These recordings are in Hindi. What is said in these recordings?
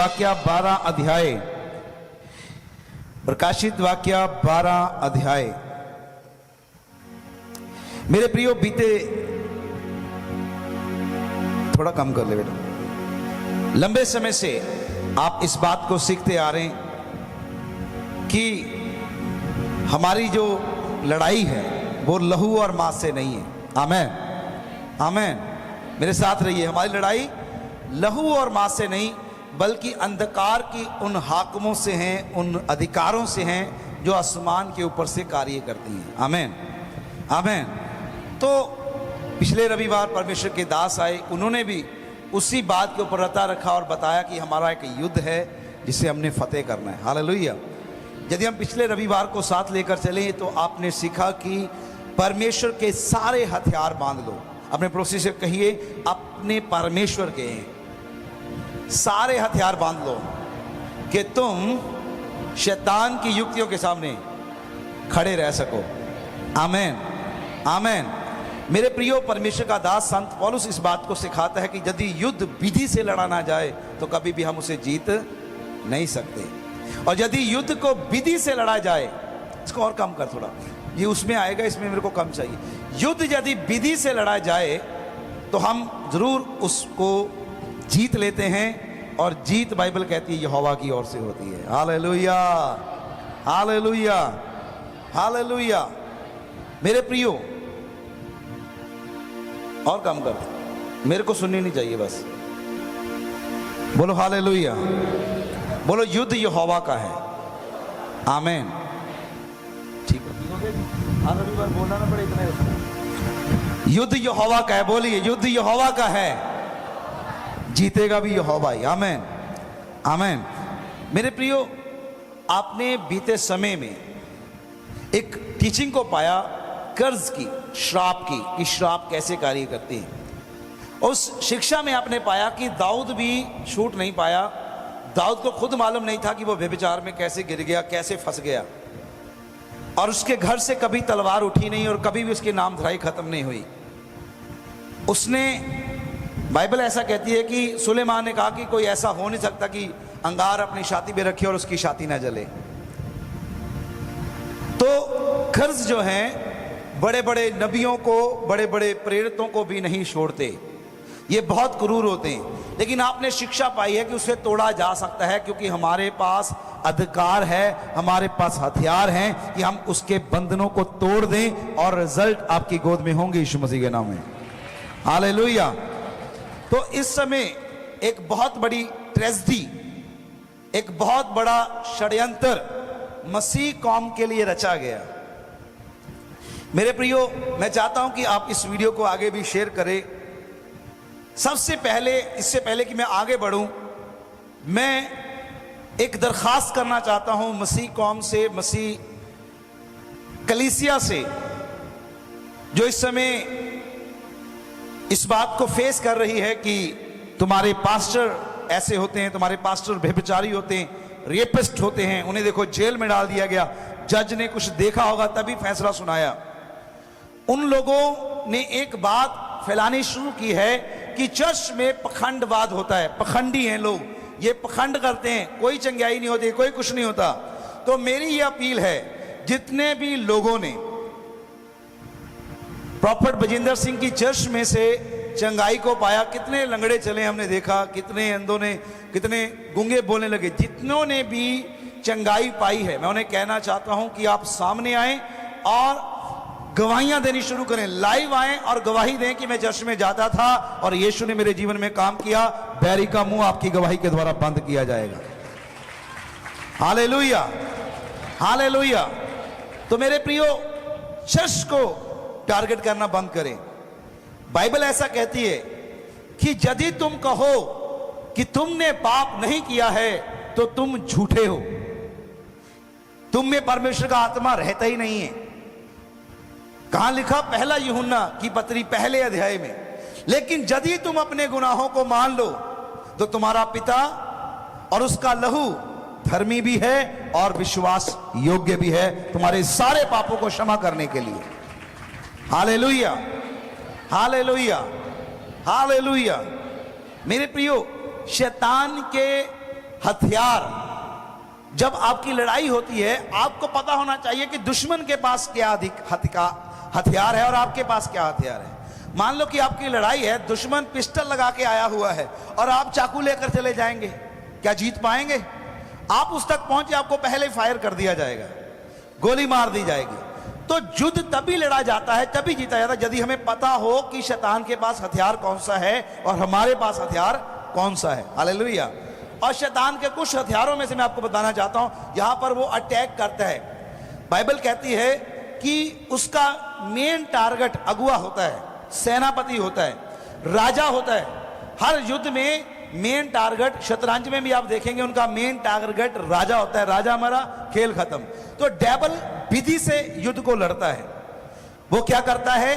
वाक्य 12 अध्याय, प्रकाशित वाक्य 12 अध्याय। मेरे प्रियो, बीते थोड़ा कम कर ले बेटा, लंबे समय से आप इस बात को सीखते आ रहे हैं कि हमारी जो लड़ाई है वो लहू और मांस से नहीं है। आमेन, आमेन। मेरे साथ रहिए। हमारी लड़ाई लहू और मांस से नहीं बल्कि अंधकार की उन हाकमों से हैं, उन अधिकारों से हैं जो आसमान के ऊपर से कार्य करती हैं। आमेन, आमेन। तो पिछले रविवार परमेश्वर के दास आए, उन्होंने भी उसी बात के ऊपर रता रखा और बताया कि हमारा एक युद्ध है जिसे हमने फतेह करना है। हालेलुया। यदि हम पिछले रविवार को साथ लेकर चलें तो आपने सीखा कि परमेश्वर के सारे हथियार बांध लो। अपने पड़ोसी से कहिए, अपने परमेश्वर के सारे हथियार बांध लो कि तुम शैतान की युक्तियों के सामने खड़े रह सको। आमेन, आमेन। मेरे प्रियो, परमेश्वर का दास संत पौलुस इस बात को सिखाता है कि यदि युद्ध विधि से लड़ा ना जाए तो कभी भी हम उसे जीत नहीं सकते, और यदि युद्ध को विधि से लड़ा जाए, इसको और कम कर थोड़ा, ये उसमें आएगा, इसमें मेरे को कम चाहिए। युद्ध यदि विधि से लड़ा जाए तो हम जरूर उसको जीत लेते हैं, और जीत बाइबल कहती है यहोवा की ओर से होती है। Hallelujah, hallelujah, hallelujah. मेरे प्रियो, और कम कर, मेरे को सुननी नहीं चाहिए बस। बोलो हालेलुया, बोलो युद्ध यहोवा का है। आमेन। ठीक है, हर रविवार बोलना ना पड़े इतना। युद्ध यहोवा का है, बोलिए युद्ध यहोवा का है, जीतेगा भी यहोवा ही। आमेन, आमेन। मेरे प्रियो, आपने बीते समय में एक टीचिंग को पाया कर्ज की, श्राप की, कि श्राप कैसे कार्य करती है। उस शिक्षा में आपने पाया कि दाऊद भी छूट नहीं पाया। दाऊद को खुद मालूम नहीं था कि वो व्यभिचार में कैसे गिर गया, कैसे फंस गया, और उसके घर से कभी तलवार उठी नहीं और कभी भी उसकी नामधराई खत्म नहीं हुई। उसने, बाइबल ऐसा कहती है कि सुलेमान ने कहा कि कोई ऐसा हो नहीं सकता कि अंगार अपनी छाती पे रखे और उसकी छाती ना जले। तो कर्ज जो है बड़े बड़े नबियों को, बड़े बड़े प्रेरितों को भी नहीं छोड़ते, ये बहुत क्रूर होते हैं। लेकिन आपने शिक्षा पाई है कि उसे तोड़ा जा सकता है, क्योंकि हमारे पास अधिकार है, हमारे पास हथियार हैं कि हम उसके बंधनों को तोड़ दें, और रिजल्ट आपकी गोद में होंगे यीशु मसीह के नाम में। हालेलुया। तो इस समय एक बहुत बड़ी ट्रेजेडी, एक बहुत बड़ा षड्यंत्र मसीह कौम के लिए रचा गया। मेरे प्रियो, मैं चाहता हूं कि आप इस वीडियो को आगे भी शेयर करें। सबसे पहले, इससे पहले कि मैं आगे बढ़ूं, मैं एक दरखास्त करना चाहता हूं मसीह कौम से, मसीह कलीसिया से, जो इस समय इस बात को फेस कर रही है कि तुम्हारे पास्टर ऐसे होते हैं, तुम्हारे पास्टर व्यभिचारी होते हैं, रेपिस्ट होते हैं, उन्हें देखो जेल में डाल दिया गया, जज ने कुछ देखा होगा तभी फैसला सुनाया। उन लोगों ने एक बात फैलानी शुरू की है कि चर्च में पखंडवाद होता है, पखंडी हैं लोग, ये पखंड करते हैं, कोई चंगाई नहीं होती, कोई कुछ नहीं होता। तो मेरी ये अपील है, जितने भी लोगों ने प्रॉफेट बजिंदर सिंह की चर्च में से चंगाई को पाया, कितने लंगड़े चले हमने देखा, कितने अंधों ने, कितने गूंगे बोलने लगे, जितनों ने भी चंगाई पाई है, मैं उन्हें कहना चाहता हूं कि आप सामने आए और गवाहियां देनी शुरू करें, लाइव आए और गवाही दें कि मैं चर्च में जाता था और यीशु ने मेरे जीवन में काम किया। बैरी का मुंह आपकी गवाही के द्वारा बंद किया जाएगा। Hallelujah, hallelujah. तो मेरे प्रियो, चर्च को टारगेट करना बंद करें। बाइबल ऐसा कहती है कि यदि तुम कहो कि तुमने पाप नहीं किया है तो तुम झूठे हो, तुम में परमेश्वर का आत्मा रहता ही नहीं है। कहां लिखा? पहला यूहन्ना की पत्री पहले अध्याय में। लेकिन यदि तुम अपने गुनाहों को मान लो तो तुम्हारा पिता और उसका लहू धर्मी भी है और विश्वास योग्य भी है तुम्हारे सारे पापों को क्षमा करने के लिए। Hallelujah, hallelujah, hallelujah. मेरे प्रियो, शैतान के हथियार, जब आपकी लड़ाई होती है आपको पता होना चाहिए कि दुश्मन के पास क्या हथियार है और आपके पास क्या हथियार है। मान लो कि आपकी लड़ाई है, दुश्मन पिस्टल लगा के आया हुआ है और आप चाकू लेकर चले जाएंगे, क्या जीत पाएंगे? आप उस तक पहुंचे, आपको पहले फायर कर दिया जाएगा, गोली मार दी जाएगी। तो युद्ध तभी लड़ा जाता है, तभी जीता जाता है यदि हमें पता हो कि शैतान के पास हथियार कौन सा है और हमारे पास हथियार कौन सा है। हालेलुया। और शैतान के कुछ हथियारों में से मैं आपको बताना चाहता हूं। यहां पर वो अटैक करता है, बाइबल कहती है कि उसका मेन टारगेट अगुआ होता है, सेनापति होता है, राजा होता है। हर युद्ध में मेन टारगेट, शतरंज में भी आप देखेंगे उनका मेन टारगेट राजा होता है। राजा मरा, खेल खत्म। तो डेविल विधि से युद्ध को लड़ता है। वो क्या करता है,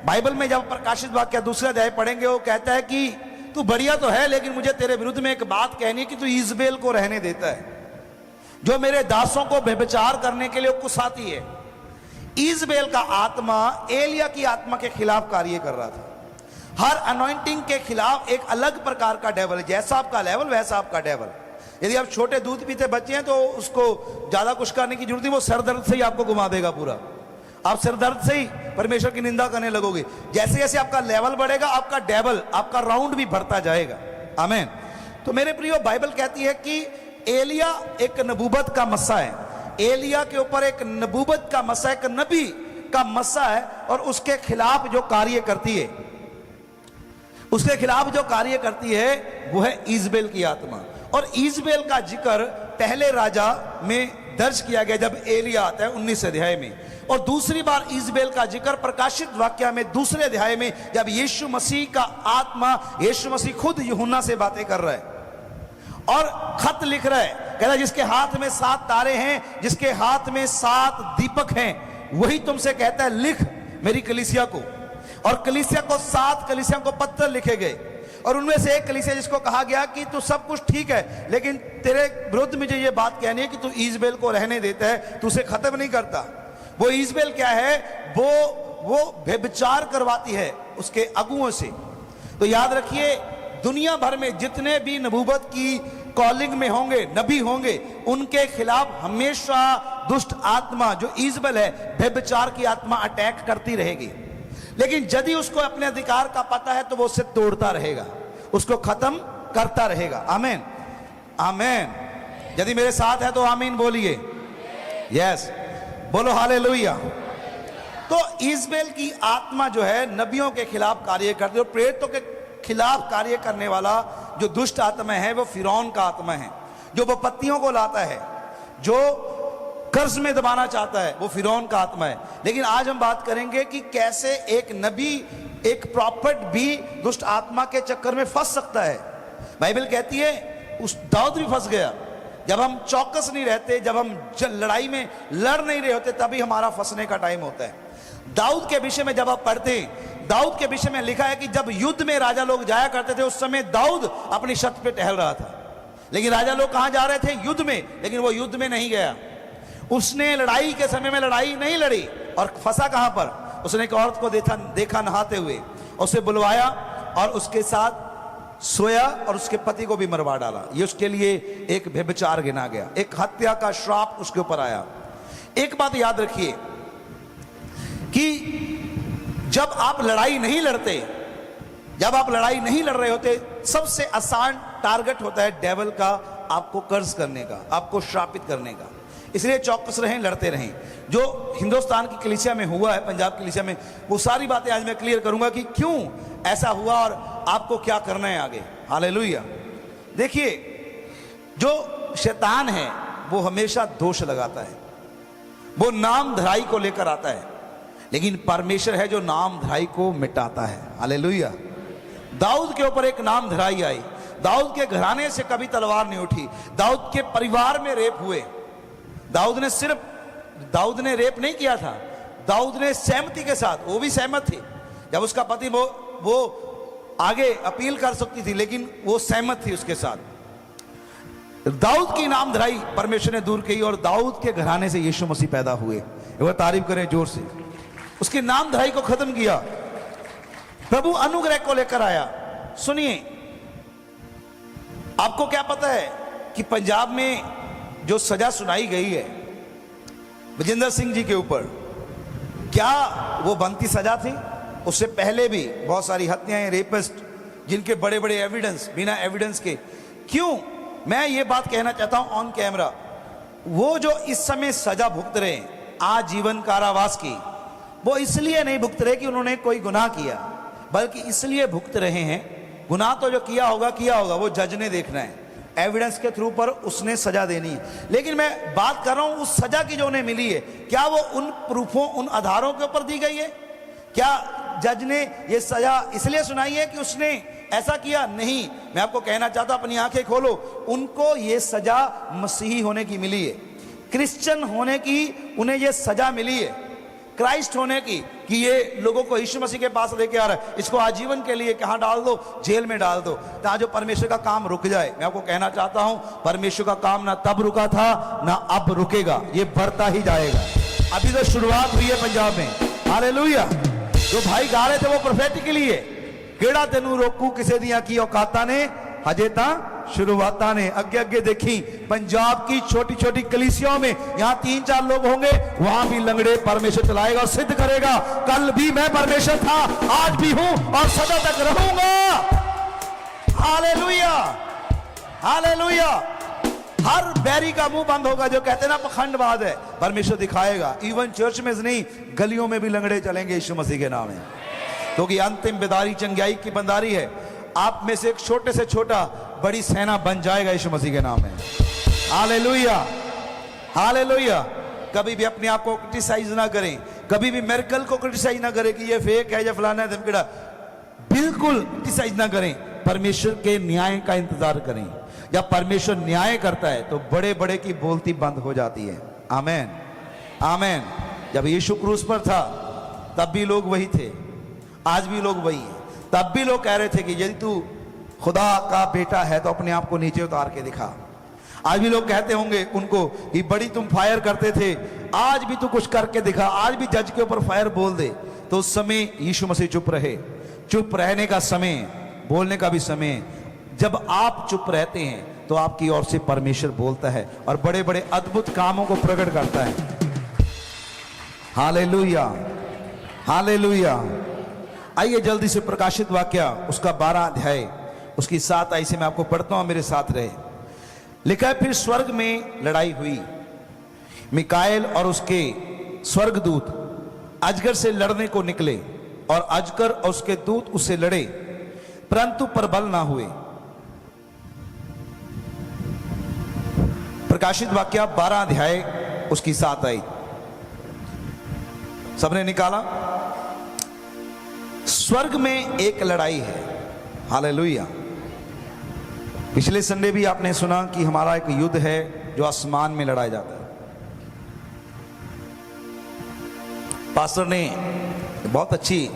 बाइबल में जब प्रकाशित वाक्य 2 अध्याय पढ़ेंगे, वो कहता है कि तू बढ़िया तो है, लेकिन मुझे तेरे विरुद्ध में एक बात कहनी है कि तू इजबेल को रहने देता है, जो मेरे दासों को व्यभिचार करने के लिए उकसाती है। इजबेल का आत्मा एलिया की आत्मा के खिलाफ कार्य कर रहा था। हर अनॉइंटिंग के खिलाफ एक अलग प्रकार का डेवल, जैसा आपका लेवल वैसा आपका डेवल। यदि आप छोटे दूध पीते बच्चे हैं तो उसको ज्यादा कुछ करने की जरूरत नहीं, वो सर दर्द से ही आपको घुमा देगा पूरा। आप सिर दर्द से ही परमेश्वर की निंदा करने लगोगे। जैसे जैसे आपका लेवल बढ़ेगा, आपका डेवल, आपका राउंड भी बढ़ता जाएगा। आमीन। तो मेरे प्रियो, बाइबल कहती है कि एलिया एक नबूवत का मस्सा है। एलिया के ऊपर एक नबूवत का मस्सा, एक नबी का मस्सा है, और उसके खिलाफ जो कार्य करती है, उसके खिलाफ जो कार्य करती है वो है इजबेल की आत्मा। और इजबेल का जिक्र पहले राजा में दर्ज किया गया जब एलिया आता है 19 अध्याय में, और दूसरी बार इजबेल का जिक्र प्रकाशित वाक्य में 2 अध्याय में, जब यीशु मसीह का आत्मा, यीशु मसीह खुद यूहन्ना से बातें कर रहा है और खत लिख रहा है। कह रहा है जिसके हाथ में 7 तारे हैं, जिसके हाथ में 7 दीपक हैं, वही तुमसे कहता है लिख मेरी कलीसिया को। और कलीसिया को 7 कलीसिया को पत्र लिखे गए, और उनमें से एक कलीसिया जिसको कहा गया कि तू सब कुछ ठीक है, लेकिन तेरे विरुद्ध मुझे ये बात कहनी है कि तू इजबेल को रहने देता है, तू उसे खत्म नहीं करता। वो इजबेल क्या है, वो व्यभिचार करवाती है उसके अगुओं से। तो याद रखिए, दुनिया भर में जितने भी नबूवत की कॉलिंग में होंगे, नबी होंगे, उनके खिलाफ हमेशा दुष्ट आत्मा जो इजबेल है, व्यभिचार की आत्मा अटैक करती रहेगी। लेकिन यदि उसको अपने अधिकार का पता है तो वो उससे तोड़ता रहेगा, उसको खत्म करता रहेगा। आमीन, आमीन। यदि मेरे साथ है तो आमीन बोलिए। यस, बोलो हालेलुया। तो इजबेल की आत्मा जो है नबियों के खिलाफ कार्य करती है, और प्रेरितों के खिलाफ कार्य करने वाला जो दुष्ट आत्मा है वो फिरौन का आत्मा है, जो विपत्तियों को लाता है, जो कर्ज में दबाना चाहता है, वो फिरौन का आत्मा है। लेकिन आज हम बात करेंगे कि कैसे एक नबी, एक प्रॉफिट भी दुष्ट आत्मा के चक्कर में फंस सकता है। बाइबल कहती है उस दाऊद भी फंस गया। जब हम चौकस नहीं रहते, जब हम लड़ाई में लड़ नहीं रहे होते, तभी हमारा फंसने का टाइम होता है। दाऊद के विषय में जब आप पढ़ते, दाऊद के विषय में लिखा है कि जब युद्ध में राजा लोग जाया करते थे, उस समय दाऊद अपनी छत पे टहल रहा था। लेकिन राजा लोग कहां जा रहे थे? युद्ध में। लेकिन वो युद्ध में नहीं गया, उसने लड़ाई के समय में लड़ाई नहीं लड़ी। और फंसा कहां पर? उसने एक औरत को देखा नहाते हुए, उसे बुलवाया और उसके साथ सोया और उसके पति को भी मरवा डाला। ये उसके लिए एक व्यभिचार गिना गया, एक हत्या का श्राप उसके ऊपर आया। एक बात याद रखिए कि जब आप लड़ाई नहीं लड़ते, जब आप लड़ाई नहीं लड़ रहे होते, सबसे आसान टारगेट होता है डेविल का आपको कर्ज करने का, आपको श्रापित करने का। इसलिए चौकस रहें, लड़ते रहें। जो हिंदुस्तान की कलीसिया में हुआ है, पंजाब की कलीसिया में, वो सारी बातें आज मैं क्लियर करूंगा कि क्यों ऐसा हुआ और आपको क्या करना है आगे। हालेलुया। देखिए, जो शैतान है वो हमेशा दोष लगाता है, वो नाम धराई को लेकर आता है, लेकिन परमेश्वर है जो नाम धराई को मिटाता है। हालेलुया। दाऊद के ऊपर एक नाम धराई आई, दाऊद के घराने से कभी तलवार नहीं उठी, दाऊद के परिवार में रेप हुए। दाऊद ने रेप नहीं किया था, दाऊद ने सहमति के साथ, वो भी सहमत थी। जब उसका पति वो आगे अपील कर सकती थी, लेकिन वो सहमत थी उसके साथ। दाऊद की नाम धराई परमेश्वर ने दूर की, और दाऊद के घराने से यीशु मसीह पैदा हुए। वह तारीफ करें जोर से। उसकी नाम धराई को खत्म किया, प्रभु अनुग्रह को लेकर आया। सुनिए, आपको क्या पता है कि पंजाब में जो सजा सुनाई गई है विजेंद्र सिंह जी के ऊपर, क्या वो बनती सजा थी? उससे पहले भी बहुत सारी हत्याएं, रेपिस्ट, जिनके बड़े बड़े एविडेंस, बिना एविडेंस के। क्यों मैं ये बात कहना चाहता हूं ऑन कैमरा, वो जो इस समय सजा भुगत रहे हैं आजीवन कारावास की, वो इसलिए नहीं भुगत रहे कि उन्होंने कोई गुनाह किया, बल्कि इसलिए भुगत रहे हैं, गुनाह तो जो किया होगा वो जज ने देखना है, एविडेंस के थ्रू पर उसने सजा देनी है। लेकिन मैं बात कर रहा हूं उस सजा की जो उन्हें मिली है, क्या वो उन प्रूफों, उन आधारों के ऊपर दी गई है? क्या जज ने ये सजा इसलिए सुनाई है कि उसने ऐसा किया? नहीं। मैं आपको कहना चाहता हूं, अपनी आंखें खोलो, उनको ये सजा मसीही होने की मिली है, क्रिश्चियन होने की उन्हें ये सजा मिली है, क्राइस्ट होने की, कि ये लोगों को यीशु मसीह के पास लेके आ रहा है, इसको आजीवन के लिए कहां डाल दो? जेल में डाल दो, ताकि जो परमेश्वर का काम रुक जाए। मैं आपको कहना चाहता हूं, परमेश्वर का काम ना तब रुका था ना अब रुकेगा, ये बढ़ता ही जाएगा। अभी तो शुरुआत हुई है पंजाब में। हालेलुया। जो भाई गा रहे थे वो प्रोफेटिकली है, केड़ा तेनू रोकू किसे दिया की औकाता ने, हजे ता शुरुआता ने। अगे अगे देखी पंजाब की छोटी छोटी कलीसियाओं में, यहां 3-4 लोग होंगे, वहां भी लंगड़े परमेश्वर चलाएगा और सिद्ध करेगा, कल भी मैं परमेश्वर था, आज भी हूं और सदा तक रहूंगा। Hallelujah, hallelujah. हर बैरी का मुंह बंद होगा जो कहते हैं ना पखंडवाद है, परमेश्वर दिखाएगा। इवन चर्च में नहीं, गलियों में भी लंगड़े चलेंगे यीशु मसीह के नाम में, क्योंकि अंतिम बेदारी चंगाई की बंदारी है। आप में से एक छोटे से छोटा बड़ी सेना बन जाएगा यीशु मसीह के नाम में। Hallelujah, hallelujah. कभी भी अपने आप को क्रिटिसाइज ना करें, कभी भी मिरेकल को क्रिटिसाइज ना करें कि ये फेक है या फलाना है धमकीड़ा, बिल्कुल क्रिटिसाइज ना करें। परमेश्वर के न्याय का इंतजार करें। जब परमेश्वर न्याय करता है तो बड़े बड़े की बोलती बंद हो जाती है। आमेन, आमेन। जब यीशु क्रूस पर था तब भी लोग वही थे, आज भी लोग वही हैं। तब भी लोग कह रहे थे कि यदि तू खुदा का बेटा है तो अपने आप को नीचे उतार के दिखा। आज भी लोग कहते होंगे उनको कि बड़ी तुम फायर करते थे, आज भी तू कुछ करके दिखा, आज भी जज के ऊपर फायर बोल दे। तो उस समय यीशु मसीह चुप रहे। चुप रहने का समय, बोलने का भी समय। जब आप चुप रहते हैं तो आपकी ओर से परमेश्वर बोलता है और बड़े बड़े अद्भुत कामों को प्रकट करता है। Hallelujah, hallelujah. आइए जल्दी से प्रकाशित वाक्य उसका 12 अध्याय उसकी 7 आई से मैं आपको पढ़ता हूं, मेरे साथ रहे। लिखा है, फिर स्वर्ग में लड़ाई हुई, मिकाएल और उसके स्वर्गदूत अजगर से लड़ने को निकले और अजगर और उसके दूत उससे लड़े, परंतु प्रबल ना हुए। प्रकाशित वाक्य 12 अध्याय उसकी 7 आई, सबने निकाला। स्वर्ग में एक लड़ाई है। हालेलुया। पिछले संडे भी आपने सुना कि हमारा एक युद्ध है जो आसमान में लड़ाया जाता है। पास्टर ने बहुत अच्छी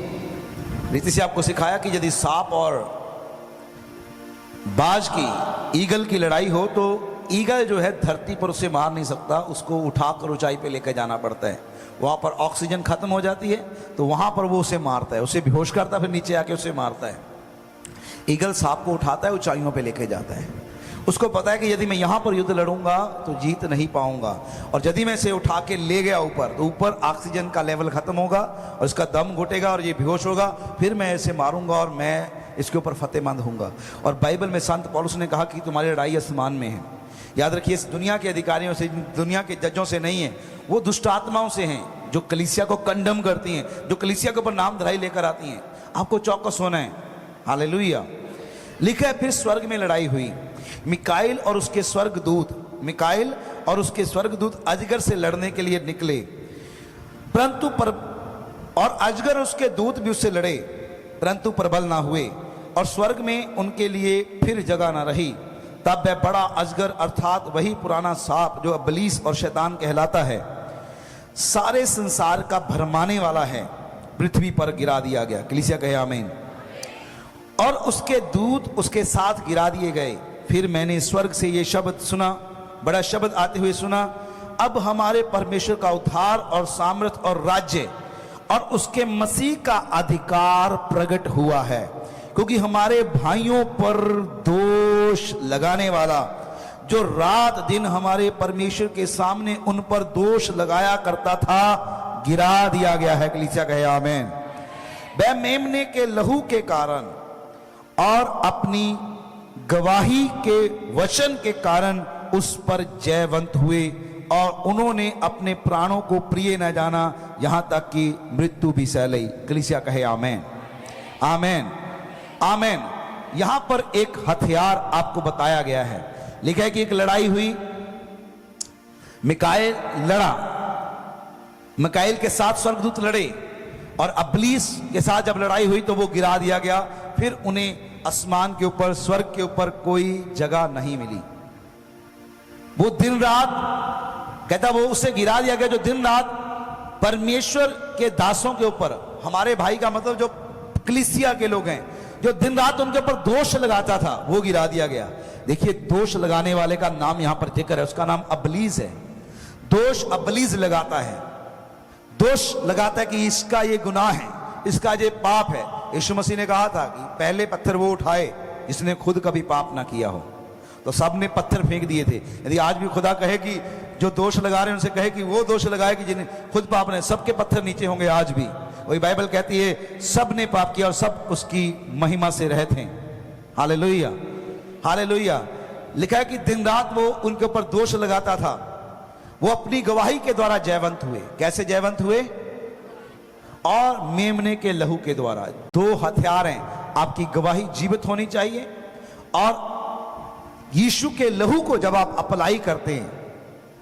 रीति से आपको सिखाया कि यदि सांप और बाज की, ईगल की लड़ाई हो तो ईगल जो है धरती पर उसे मार नहीं सकता, उसको उठाकर ऊंचाई पे लेकर जाना पड़ता है। वहां पर ऑक्सीजन खत्म हो जाती है तो वहां पर वो उसे मारता है, उसे बेहोश करता है, फिर नीचे आके उसे मारता है। ईगल सांप को उठाता है, ऊंचाइयों पे लेके जाता है। उसको पता है कि यदि मैं यहां पर युद्ध लड़ूंगा तो जीत नहीं पाऊंगा, और यदि मैं इसे उठा के ले गया ऊपर तो ऊपर ऑक्सीजन का लेवल खत्म होगा और इसका दम घुटेगा और ये बेहोश होगा, फिर मैं इसे मारूंगा और मैं इसके ऊपर फतेहमंद होऊंगा। और बाइबल में संत पौलुस ने कहा कि तुम्हारी लड़ाई आसमान में है। याद रखिए, इस दुनिया के अधिकारियों से, दुनिया के जजों से नहीं है, वो दुष्ट आत्माओं से हैं जो कलीसिया को कंडम करती हैं, जो कलीसिया के ऊपर नाम धराई लेकर आती हैं। आपको चौकस होना है। हालेलुया। लिखा है, फिर स्वर्ग में लड़ाई हुई, मिकाएल और उसके स्वर्गदूत, मिकाएल और उसके स्वर्गदूत अजगर से लड़ने के लिए निकले, परंतु और अजगर उसके दूत भी उससे लड़े, परंतु प्रबल ना हुए, और स्वर्ग में उनके लिए फिर जगह ना रही। तब वह बड़ा अजगर अर्थात वही पुराना सांप जो इब्लीस और शैतान कहलाता है, सारे संसार का भरमाने वाला है, पृथ्वी पर गिरा दिया गया। कलीसिया कहे आमीन। और उसके दूत उसके साथ गिरा दिए गए। फिर मैंने स्वर्ग से ये शब्द सुना, बड़ा शब्द आते हुए सुना, अब हमारे परमेश्वर का उद्धार और सामर्थ और राज्य और उसके मसीह का अधिकार प्रकट हुआ है, क्योंकि हमारे भाइयों पर दोष लगाने वाला जो रात दिन हमारे परमेश्वर के सामने उन पर दोष लगाया करता था, गिरा दिया गया है। कलीसिया कहे आमीन। वह मेमने के लहू के कारण और अपनी गवाही के वचन के कारण उस पर जयवंत हुए और उन्होंने अपने प्राणों को प्रिय न जाना, यहां तक कि मृत्यु भी सह ली। कलीसिया कहे आमीन, आमीन, आमीन। यहां पर एक हथियार आपको बताया गया है। लिखा है कि एक लड़ाई हुई, मिकाएल लड़ा, मिकाएल के साथ स्वर्गदूत लड़े और अब्लीस के साथ जब लड़ाई हुई तो वो गिरा दिया गया। फिर उन्हें आसमान के ऊपर, स्वर्ग के ऊपर कोई जगह नहीं मिली। वो दिन रात कहता, वो उसे गिरा दिया गया जो दिन रात परमेश्वर के दासों के ऊपर, हमारे भाई का मतलब जो कलीसिया के लोग हैं, जो दिन रात उनके ऊपर दोष लगाता था, वो गिरा दिया गया। देखिए, दोष लगाने वाले का नाम यहां पर जिक्र है, उसका नाम अब्लीस है। दोष अब्लीस लगाता है, दोष लगाता है कि इसका ये गुनाह है, इसका ये पाप है। यीशु मसीह ने कहा था कि पहले पत्थर वो उठाए जिसने खुद कभी पाप ना किया हो। तो सब ने पत्थर फेंक दिए थे। यदि आज भी खुदा कहे कि जो दोष लगा रहे हैं उनसे कहे कि वो दोष लगाए कि जिन्हें खुद पाप ने, सबके पत्थर नीचे होंगे आज भी। वही बाइबल कहती है सब ने पाप किया और सब उसकी महिमा से रहे थे। Hallelujah, hallelujah. लिखा है कि दिन रात वो उनके ऊपर दोष लगाता था। वो अपनी गवाही के द्वारा जयवंत हुए। कैसे जयवंत हुए? और मेमने के लहू के द्वारा। दो हथियार हैं, आपकी गवाही जीवित होनी चाहिए और यीशु के लहू को जब आप अप्लाई करते हैं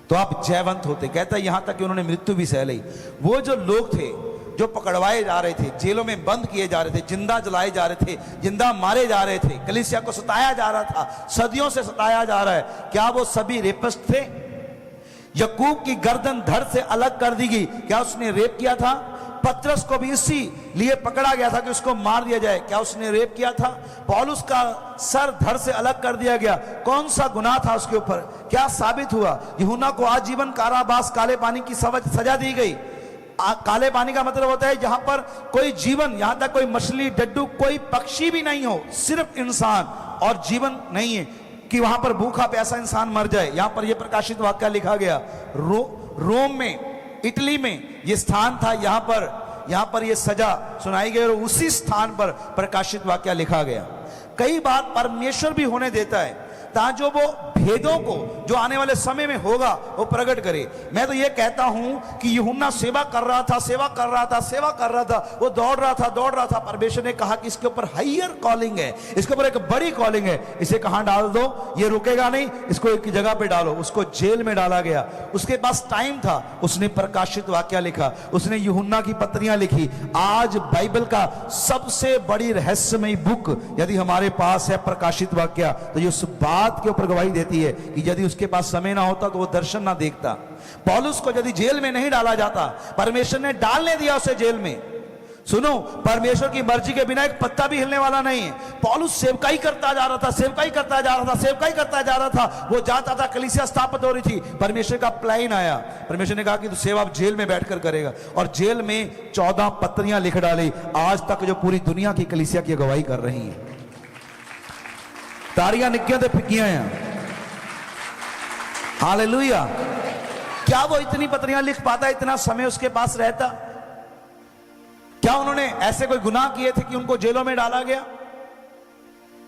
तो आप जयवंत होते। कहता है यहां तक कि उन्होंने मृत्यु भी सह ली। वो जो लोग थे जो पकड़वाए जा रहे थे, जेलों में बंद किए जा रहे थे, जिंदा जलाए जा रहे थे, जिंदा मारे जा रहे थे, कलीसिया को सताया जा रहा था, सदियों से सताया जा रहा है, क्या वो सभी रेपिस्ट थे? यकूब की गर्दन धड़ से अलग कर दी गई, क्या उसने रेप किया था? पतरस को भी इसी लिए पकड़ा गया था कि उसको मार दिया जाए, क्या उसने रेप किया था? पौलुस का सर धड़ से अलग कर दिया गया, कौन सा गुनाह था उसके ऊपर? क्या साबित हुआ? यूहन्ना को आजीवन कारावास, काले पानी की सजा दी गई। काले पानी का मतलब होता है जहां पर कोई जीवन, यहां तक कोई मछली, डड्डू, कोई पक्षी भी नहीं हो, सिर्फ इंसान, और जीवन नहीं है कि वहां पर भूखा प्यासा इंसान मर जाए। यहां पर यह प्रकाशित वाक्य लिखा गया। रोम में, इटली में यह स्थान था, यहां पर यह सजा सुनाई गई और उसी स्थान पर प्रकाशित वाक्य लिखा गया। कई बार परमेश्वर भी होने देता है ताकि जो वो भेदों को जो आने वाले समय में होगा वो प्रकट करे। मैं तो ये कहता हूं कि यूहन्ना सेवा कर रहा था, वो दौड़ रहा था। परमेश्वर ने कहा कि इसके ऊपर हायर कॉलिंग है, इसके ऊपर एक बड़ी कॉलिंग है, इसे कहां डाल दो, ये रुकेगा नहीं, इसको एक जगह पे डालो। उसको जेल में डाला गया। उसके पास टाइम था, उसने प्रकाशित वाक्य लिखा, उसने यूहन्ना की पत्रियां लिखी। आज बाइबल का सबसे बड़ी रहस्यमयी बुक यदि हमारे पास है, प्रकाशित वाक्य, तो ये उस बात के ऊपर गवाही देती है कि यदि उसके पास समय ना होता तो वो दर्शन ना देखता। पौलुस को यदि जेल में नहीं डाला जाता, परमेश्वर ने डालने दिया उसे जेल में। सुनो, परमेश्वर की मर्जी के बिना एक पत्ता भी हिलने वाला नहीं है। पौलुस सेवकाई करता जा रहा था, वो जाता था, कलीसिया स्थापित हो रही थी। परमेश्वर का प्लान आया, परमेश्वर ने कहा कि तू सेवा जेल में बैठकर करेगा, और जेल में 14 पत्रियां लिख डाली। आज तक जो पूरी दुनिया की कलीसिया की गवाही कर रही है। तारियां निक्कियां ते फिक्कियां हैं। हालेलुया। क्या वो इतनी पत्रियां लिख पाता? इतना समय उसके पास रहता? क्या उन्होंने ऐसे कोई गुनाह किए थे कि उनको जेलों में डाला गया?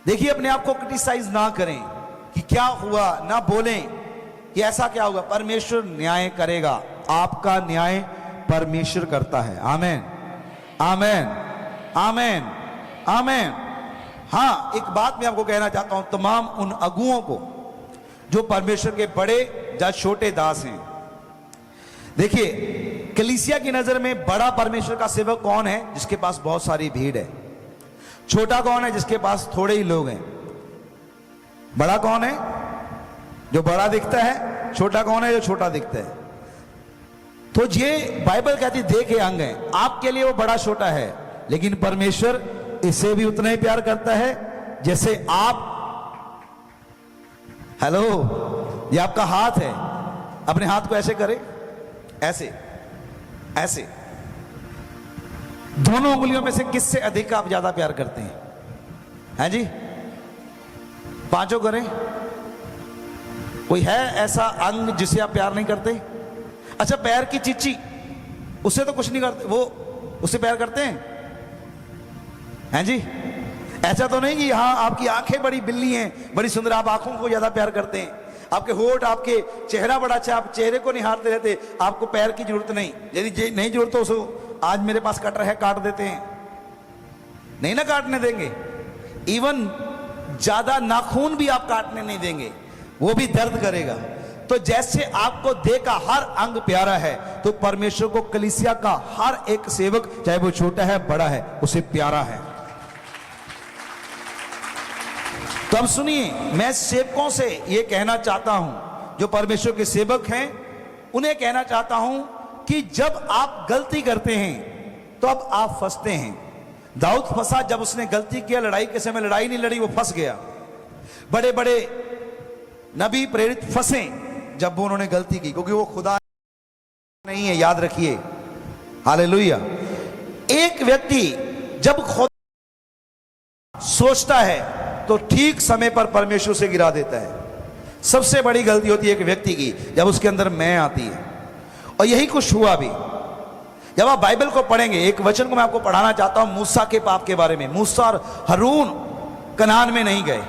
देखिए, अपने आप को क्रिटिसाइज ना करें कि क्या हुआ, ना बोलें कि ऐसा क्या होगा। परमेश्वर न्याय करेगा, आपका न्याय परमेश्वर करता है। आमेन, आमेन, आमेन, आमेन। हाँ, एक बात मैं आपको कहना चाहता हूं, तमाम उन अगुओं को जो परमेश्वर के बड़े या छोटे दास हैं। देखिए, कलीसिया की नजर में बड़ा परमेश्वर का सेवक कौन है? जिसके पास बहुत सारी भीड़ है। छोटा कौन है? जिसके पास थोड़े ही लोग हैं। बड़ा कौन है? जो बड़ा दिखता है। छोटा कौन है? जो छोटा दिखता है। तो ये बाइबल कहती देह के अंग है। आपके लिए वो बड़ा छोटा है, लेकिन परमेश्वर इसे भी उतना ही प्यार करता है जैसे आप। हेलो, ये आपका हाथ है, अपने हाथ को ऐसे करें, ऐसे ऐसे। दोनों उंगलियों में से किससे अधिक आप ज्यादा प्यार करते हैं? हैं जी? पांचों करें। कोई है ऐसा अंग जिसे आप प्यार नहीं करते? अच्छा, पैर की चिच्ची, उससे तो कुछ नहीं करते, वो उससे प्यार करते हैं जी? ऐसा तो नहीं कि हाँ आपकी आंखें बड़ी बिल्ली हैं, बड़ी सुंदर, आप आंखों को ज्यादा प्यार करते हैं, आपके होठ, आपके चेहरा बड़ा अच्छा, आप चेहरे को निहारते रहते, आपको पैर की जरूरत नहीं। यदि नहीं जरूरत तो उसको, आज मेरे पास कटर है, काट देते हैं, नहीं ना काटने देंगे। इवन ज्यादा नाखून भी आप काटने नहीं देंगे, वो भी दर्द करेगा। तो जैसे आपको देह का हर अंग प्यारा है, तो परमेश्वर को कलीसिया का हर एक सेवक, चाहे वो छोटा है बड़ा है, उसे प्यारा है। तो अब सुनिए, मैं सेवकों से यह कहना चाहता हूं, जो परमेश्वर के सेवक हैं उन्हें कहना चाहता हूं कि जब आप गलती करते हैं तो अब आप फंसते हैं। दाऊद फंसा जब उसने गलती किया, लड़ाई के समय लड़ाई नहीं लड़ी, वो फंस गया। बड़े बड़े नबी प्रेरित फंसे जब वो उन्होंने गलती की, क्योंकि वो खुदा नहीं है, याद रखिए। हालेलुया। एक व्यक्ति जब खुद सोचता है तो ठीक समय पर परमेश्वर से गिरा देता है। सबसे बड़ी गलती होती है एक व्यक्ति की, जब उसके अंदर मैं आती है। और यही कुछ हुआ भी। जब आप बाइबल को पढ़ेंगे, एक वचन को मैं आपको पढ़ाना चाहता हूं मूसा के पाप के बारे में। मूसा और हारून कनान में नहीं गए,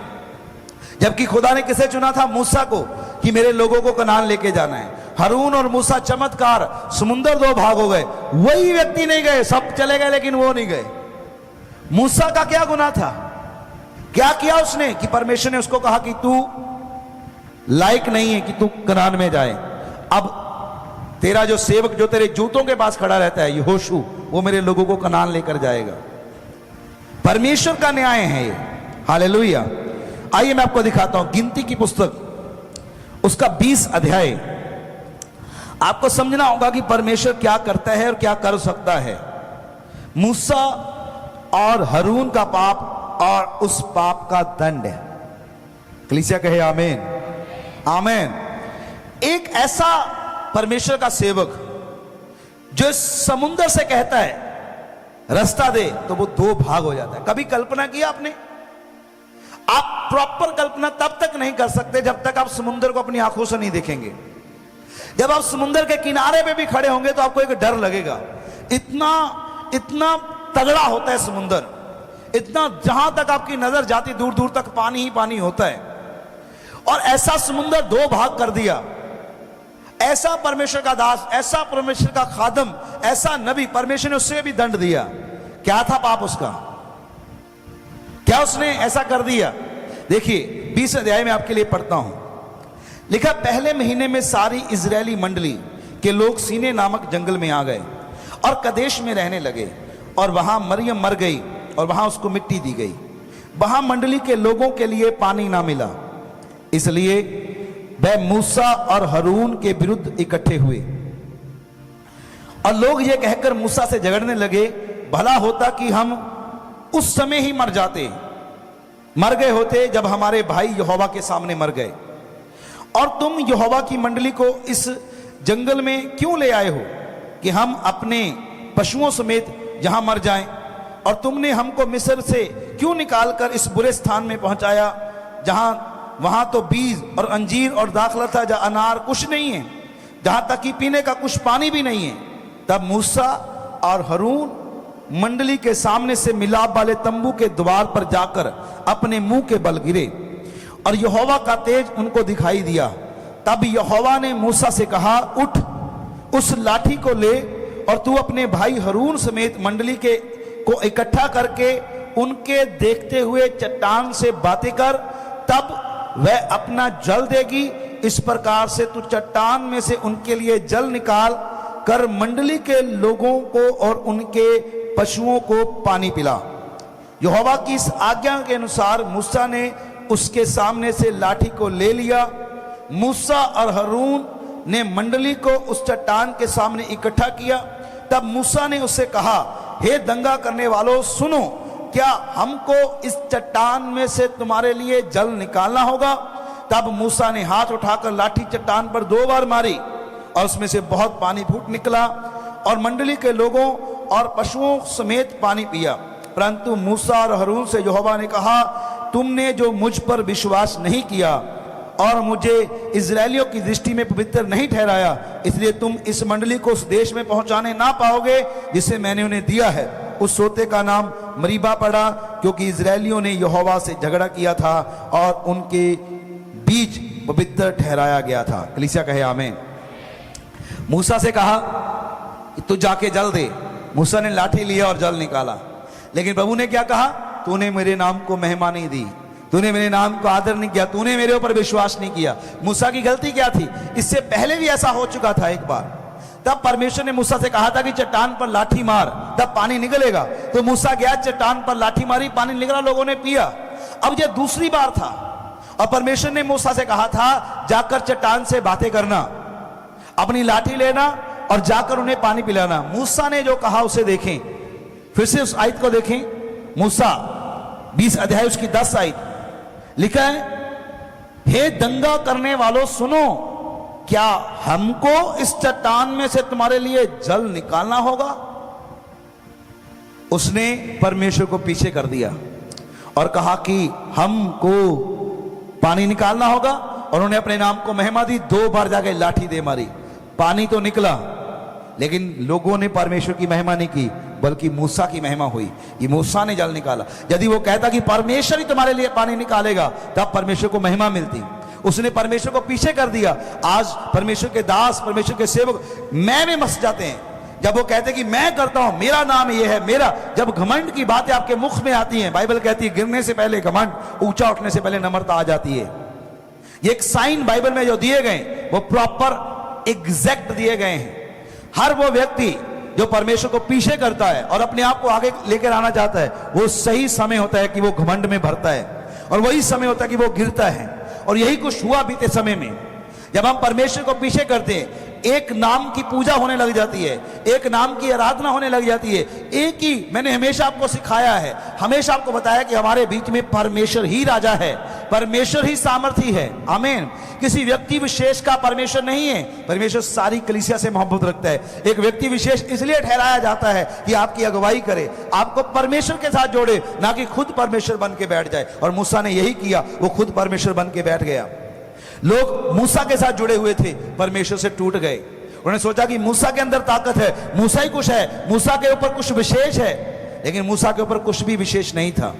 जबकि खुदा ने किसे चुना था? मूसा को, कि मेरे लोगों को कनान लेके जाना है। हारून और मूसा चमत्कार, समुंदर दो भाग हो गए, वही व्यक्ति नहीं गए, सब चले गए लेकिन वो नहीं गए। मूसा का क्या गुनाह था? क्या किया उसने कि परमेश्वर ने उसको कहा कि तू लायक नहीं है कि तू कनान में जाए। अब तेरा जो सेवक जो तेरे जूतों के पास खड़ा रहता है, यहोशू, वो मेरे लोगों को कनान लेकर जाएगा। परमेश्वर का न्याय है ये। हालेलुया। आइए मैं आपको दिखाता हूं गिनती की पुस्तक, उसका 20 अध्याय। आपको समझना होगा कि परमेश्वर क्या करता है और क्या कर सकता है। मूसा और हारून का पाप और उस पाप का दंड है। कलीसिया कहे आमीन, आमीन। एक ऐसा परमेश्वर का सेवक जो समुंदर से कहता है रास्ता दे, तो वो दो भाग हो जाता है। कभी कल्पना किया आपने? आप प्रॉपर कल्पना तब तक नहीं कर सकते जब तक आप समुंदर को अपनी आंखों से नहीं देखेंगे। जब आप समुंदर के किनारे पे भी खड़े होंगे तो आपको एक डर लगेगा। इतना इतना तगड़ा होता है समुंदर, इतना, जहां तक आपकी नजर जाती दूर दूर तक पानी ही पानी होता है। और ऐसा समुंदर दो भाग कर दिया। ऐसा परमेश्वर का दास, ऐसा परमेश्वर का खादम, ऐसा नबी, परमेश्वर ने उससे भी दंड दिया। क्या था पाप उसका? क्या उसने ऐसा कर दिया? देखिए 20 अध्याय में आपके लिए पढ़ता हूं। लिखा, पहले महीने में सारी इजरायली मंडली के लोग सीने नामक जंगल में आ गए और कदेश में रहने लगे। और वहां मरियम मर गई और वहां उसको मिट्टी दी गई। वहां मंडली के लोगों के लिए पानी ना मिला, इसलिए वह मूसा और हारून के विरुद्ध इकट्ठे हुए। और लोग ये कहकर मूसा से झगड़ने लगे, भला होता कि हम उस समय ही मर जाते, मर गए होते जब हमारे भाई यहोवा के सामने मर गए। और तुम यहोवा की मंडली को इस जंगल में क्यों ले आए हो कि हम अपने पशुओं समेत यहां मर जाएं? और तुमने हमको मिस्र से क्यों निकालकर इस बुरे स्थान में पहुंचाया, जहां वहां तो बीज और अंजीर और दाखला था, जहां अनार कुछ नहीं है, जहां तक कि पीने का कुछ पानी भी नहीं है। तब मूसा और हारून मंडली के सामने से मिलाप वाले तंबू के द्वार पर जाकर अपने मुंह के बल गिरे और यहोवा का तेज उनको दिखाई दिया। तब यहोवा ने मूसा से कहा, उठ, उस लाठी को ले और तू अपने भाई हारून समेत मंडली के को इकट्ठा करके उनके देखते हुए चट्टान से बातें कर, तब वह अपना जल देगी। इस प्रकार से तू चट्टान में से उनके लिए जल निकाल कर मंडली के लोगों को और उनके पशुओं को पानी पिला। यहोवा की इस आज्ञा के अनुसार मूसा ने उसके सामने से लाठी को ले लिया। मूसा और हारून ने मंडली को उस चट्टान के सामने इकट्ठा किया। तब मूसा ने उससे कहा, हे दंगा करने वालों, सुनो, क्या हमको इस चट्टान में से तुम्हारे लिए जल निकालना होगा? तब मूसा ने हाथ उठाकर लाठी चट्टान पर 2 बार मारी और उसमें से बहुत पानी फूट निकला और मंडली के लोगों और पशुओं समेत पानी पिया। परंतु मूसा और हारून से यहोवा ने कहा, तुमने जो मुझ पर विश्वास नहीं किया और मुझे इजरायलियों की दृष्टि में पवित्र नहीं ठहराया, इसलिए तुम इस मंडली को उस देश में पहुंचाने ना पाओगे जिसे मैंने उन्हें दिया है। उस सोते का नाम मरीबा पड़ा, क्योंकि इजरायलियों ने यहोवा से झगड़ा किया था और उनके बीच पवित्र ठहराया गया था। कलीसिया कहे आमीन। मूसा से कहा कि तू जाके जल दे। मूसा ने लाठी लिया और जल निकाला, लेकिन प्रभु ने क्या कहा? तूने मेरे नाम को महिमा नहीं दी, तूने मेरे नाम को आदर नहीं किया, तूने मेरे ऊपर विश्वास नहीं किया। मूसा की गलती क्या थी? इससे पहले भी ऐसा हो चुका था एक बार। तब परमेश्वर ने मूसा से कहा था कि चट्टान पर लाठी मार, तब पानी निकलेगा। तो मूसा गया, चट्टान पर लाठी मारी, पानी निकला, लोगों ने पिया। अब यह दूसरी बार था और परमेश्वर ने मूसा से कहा था जाकर चट्टान से बातें करना, अपनी लाठी लेना और जाकर उन्हें पानी पिलाना। मूसा ने जो कहा उसे देखें, फिर से उस आयत को देखें। मूसा 20 अध्याय उसकी 10 आयत लिखा है, हे दंगा करने वालों सुनो, क्या हमको इस चट्टान में से तुम्हारे लिए जल निकालना होगा? उसने परमेश्वर को पीछे कर दिया और कहा कि हमको पानी निकालना होगा, और उन्होंने अपने नाम को महिमा दी। 2 बार जाके लाठी दे मारी, पानी तो निकला, लेकिन लोगों ने परमेश्वर की महिमा नहीं की, बल्कि मूसा की महिमा हुई। ये मूसा ने जल निकाला। यदि वो कहता कि परमेश्वर ही तुम्हारे लिए पानी निकालेगा, तब परमेश्वर को महिमा मिलती। उसने परमेश्वर को पीछे कर दिया। आज परमेश्वर के दास, परमेश्वर के सेवक मैं में मस जाते हैं। जब वो कहते कि मैं करता हूं, मेरा नाम ये है, मेरा, जब घमंड की बातें आपके मुख में आती हैं, बाइबल कहती है गिरने से पहले घमंड, ऊंचा उठने से पहले नम्रता आ जाती है। ये एक साइन बाइबल में जो दिए गए वो प्रॉपर एग्जैक्ट दिए गए हैं। हर वो व्यक्ति जो परमेश्वर को पीछे करता है और अपने आप को आगे लेकर आना चाहता है, वो सही समय होता है कि वो घमंड में भरता है, और वही समय होता है कि वो गिरता है। और यही कुछ हुआ बीते समय में। जब हम परमेश्वर को पीछे करते हैं, एक नाम की पूजा होने लग जाती है, एक नाम की आराधना होने लग जाती है। एक ही मैंने हमेशा आपको सिखाया है, हमेशा आपको बताया कि हमारे बीच में परमेश्वर ही राजा है, परमेश्वर ही सामर्थी है। आमीन। किसी व्यक्ति विशेष का परमेश्वर नहीं है। परमेश्वर सारी कलीसिया से मोहब्बत रखता है। एक व्यक्ति विशेष इसलिए ठहराया जाता है कि आपकी अगुवाई करे, आपको परमेश्वर के साथ जोड़े, ना कि खुद परमेश्वर बन के बैठ जाए। और मूसा ने यही किया, वो खुद परमेश्वर बन के बैठ गया। लोग मूसा के साथ जुड़े हुए थे, परमेश्वर से टूट गए। उन्होंने सोचा कि मूसा के अंदर ताकत है, मूसा ही कुछ है, मूसा के ऊपर कुछ विशेष है, लेकिन मूसा के ऊपर कुछ भी विशेष नहीं था।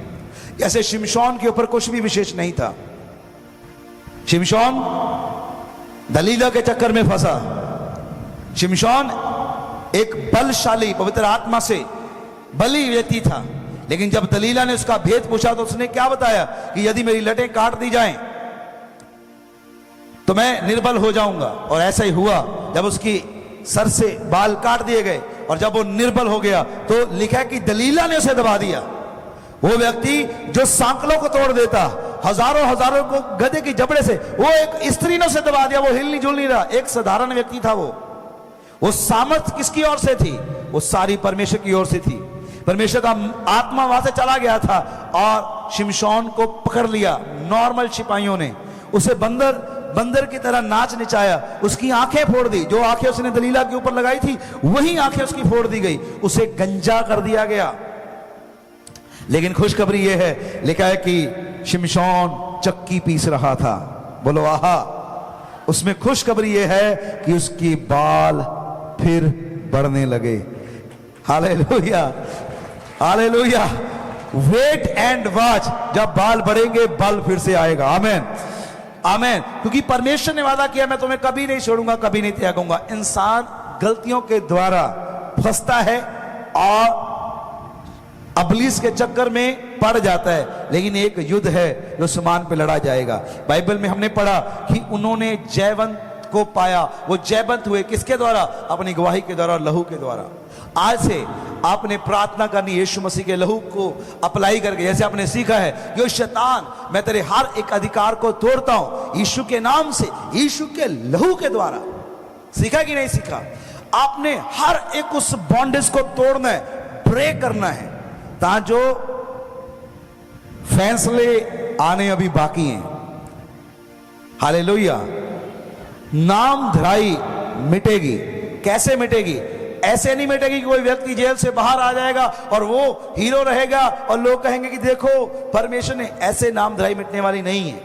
जैसे शिमशोन के ऊपर कुछ भी विशेष नहीं था। शिमशोन दलीला के चक्कर में फंसा। शिमशोन एक बलशाली, पवित्र आत्मा से बली व्यक्ति था, लेकिन जब दलीला ने उसका भेद पूछा तो उसने क्या बताया कि यदि मेरी लटें काट दी जाएं तो मैं निर्बल हो जाऊंगा। और ऐसा ही हुआ, जब उसकी सर से बाल काट दिए गए और जब वो निर्बल हो गया तो लिखा कि दलीला ने उसे दबा दिया। वो व्यक्ति जो सांकलों को तोड़ देता, हजारों हजारों को गधे की जबड़े से, वो एक स्त्री ने उसे दबा दिया। वो हिल नहीं जुल नहीं रहा, एक साधारण व्यक्ति था। वो सामर्थ किसकी ओर से थी? वो सारी परमेश्वर की ओर से थी। परमेश्वर का आत्मा वहां से चला गया था और शिमशोन को पकड़ लिया नॉर्मल सिपाहियों ने। उसे बंदर की तरह नाच नचाया, उसकी आंखें फोड़ दी। जो आंखें उसने दलीला के ऊपर लगाई थी वही आंखें उसकी फोड़ दी गई, उसे गंजा कर दिया गया। लेकिन खुशखबरी यह है, लिखा है कि शिमशोन चक्की पीस रहा था। बोलो आहा। उसमें खुशखबरी यह है कि उसकी बाल फिर बढ़ने लगे। Hallelujah, hallelujah. Wait and watch, जब बाल बढ़ेंगे बल फिर से आएगा। आमीन, आमीन। क्योंकि परमेश्वर ने वादा किया, मैं तुम्हें कभी नहीं छोड़ूंगा, कभी नहीं त्यागूंगा। इंसान गलतियों के द्वारा फंसता है और अबलीस के चक्कर में पड़ जाता है, लेकिन एक युद्ध है जो आसमान पे लड़ा जाएगा। बाइबल में हमने पढ़ा कि उन्होंने जयवंत को पाया। वो जयवंत हुए किसके द्वारा? अपनी गवाही के द्वारा, लहू के द्वारा। आज से आपने प्रार्थना करनी यीशु मसीह के लहू को अप्लाई करके, जैसे आपने सीखा है कि शैतान, मैं तेरे हर एक अधिकार को तोड़ता हूं यीशु के नाम से, यीशु के लहू के द्वारा। सीखा कि नहीं सीखा? आपने हर एक उस बॉन्डेज को तोड़ना है, ब्रेक करना है, ताकि जो फैसले आने अभी बाकी हैं। हालेलुया। नाम धराई मिटेगी। कैसे मिटेगी? ऐसे नहीं मिटेगी कि कोई व्यक्ति जेल से बाहर आ जाएगा और वो हीरो रहेगा और लोग कहेंगे कि देखो परमेश्वर ने, ऐसे नाम धराई मिटने वाली नहीं है।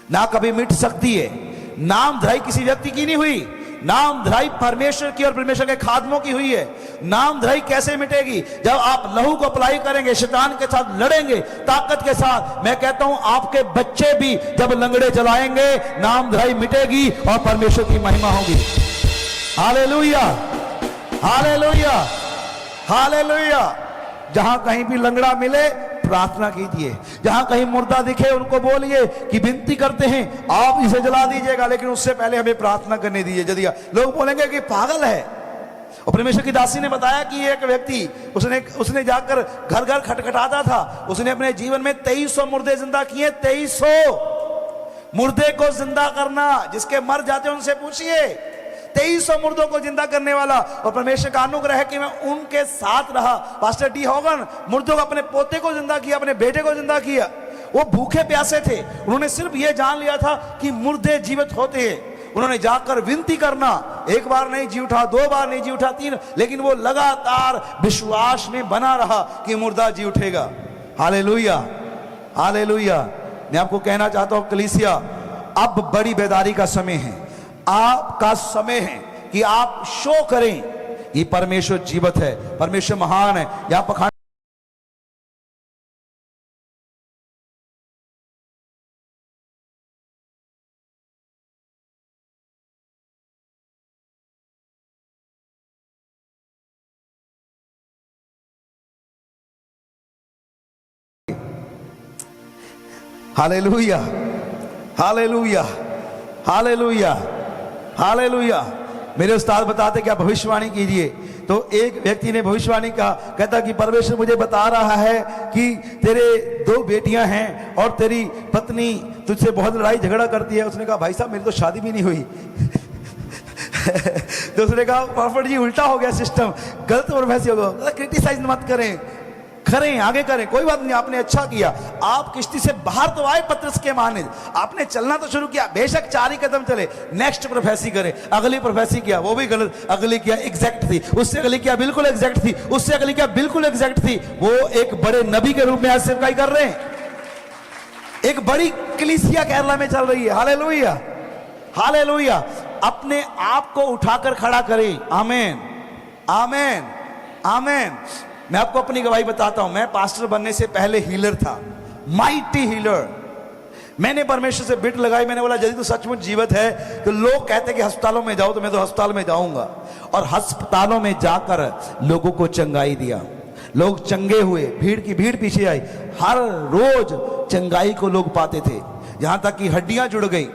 ना कभी मिट सकती है। नाम धराई किसी व्यक्ति की नहीं हुई, नाम धराई परमेश्वर की और परमेश्वर के खादमों की हुई है। नाम धराई कैसे मिटेगी? जब आप लहू को अप्लाई करेंगे, शैतान के साथ लड़ेंगे ताकत के साथ। मैं कहता हूं आपके बच्चे भी जब लंगड़े चलाएंगे, नाम धराई मिटेगी और परमेश्वर की महिमा होगी। Hallelujah, hallelujah, hallelujah. जहां कहीं भी लंगड़ा मिले प्रार्थना कीजिए, जहां कहीं मुर्दा दिखे उनको बोलिए कि विनती करते हैं आप इसे जला दीजिएगा, लेकिन उससे पहले हमें प्रार्थना करने दीजिए। यदि लोग बोलेंगे कि पागल है। और परमेश्वर की दासी ने बताया कि एक व्यक्ति उसने जाकर घर घर खटखटाता था, उसने अपने जीवन में 2300 मुर्दे जिंदा किए। 2300 मुर्दे को जिंदा करना, जिसके मर जाते उनसे पूछिए। 2300 मुर्दों को जिंदा करने वाला, और परमेश्वर का अनुग्रह है कि मैं उनके साथ रहा। पास्टर डी हॉगन मुर्दों को, अपने पोते को जिंदा किया, अपने बेटे को जिंदा किया। वो भूखे प्यासे थे, उन्होंने सिर्फ ये जान लिया था कि मुर्दे जीवित होते हैं। उन्होंने जाकर विनती करना, एक बार नहीं जी उठा, 2 बार नहीं जी उठा, 3, लेकिन वो लगातार विश्वास में बना रहा कि मुर्दा जी उठेगा। Hallelujah, hallelujah. मैं आपको कहना चाहता हूं कलीसिया, अब बड़ी बेदारी का समय है, आपका समय है कि आप शो करें कि परमेश्वर जीवित है, परमेश्वर महान है। यहां पखान हालेलुया, हालेलुया, हालेलुया, हालेलुया। मेरे उस्ताद बताते कि आप भविष्यवाणी कीजिए। तो एक व्यक्ति ने भविष्यवाणी कहा, कहता कि परमेश्वर मुझे बता रहा है कि तेरे 2 बेटियां हैं और तेरी पत्नी तुझसे बहुत लड़ाई झगड़ा करती है। उसने कहा भाई साहब मेरी तो शादी भी नहीं हुई। तो उसने कहा प्रॉफिट जी उल्टा हो गया सिस्टम, गलत प्रोफेसी हो गया। क्रिटिसाइज मत करें, करें, आगे करें, कोई बात नहीं, आपने अच्छा किया। आप किश्ती से बाहर तो आए पतरस के माने, आपने चलना तो शुरू किया, बेशक 4 ही कदम चले, नेक्स्ट प्रोफेसी करें। अगली प्रोफेसी किया, वो भी गलत, अगली किया एग्जैक्ट थी, उससे अगली किया बिल्कुल एग्जैक्ट थी, उससे अगली किया बिल्कुल एग्जैक्ट थी। वो एक बड़े नबी के रूप में आज सेवकाई कर रहे हैं। एक बड़ी कलीसिया केरला में चल रही है। Hallelujah, hallelujah. अपने आप को उठाकर खड़ा करें। आमीन, आमीन, आमीन। मैं आपको अपनी गवाही बताता हूं, मैं पास्टर बनने से पहले हीलर था, माइटी हीलर। मैंने परमेश्वर से बिट लगाई, मैंने बोला यदि तो सचमुच जीवित है तो लोग कहते कि अस्पतालों में जाओ, तो मैं तो अस्पताल में जाऊंगा। और अस्पतालों में जाकर लोगों को चंगाई दिया, लोग चंगे हुए, भीड़ की भीड़ पीछे आई। हर रोज चंगाई को लोग पाते थे, यहां तक कि हड्डियां जुड़ गई,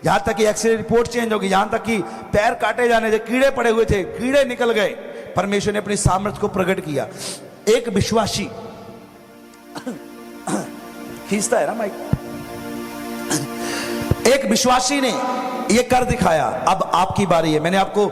यहां तक कि एक्सरे रिपोर्ट चेंज हो गई, यहां तक कि पैर काटे जाने थे, कीड़े पड़े हुए थे, कीड़े निकल गए। परमेश्वर ने अपनी सामर्थ्य को प्रकट किया। एक विश्वासी खींचता है ना माइक, एक विश्वासी ने यह कर दिखाया। अब आपकी बारी है। मैंने आपको,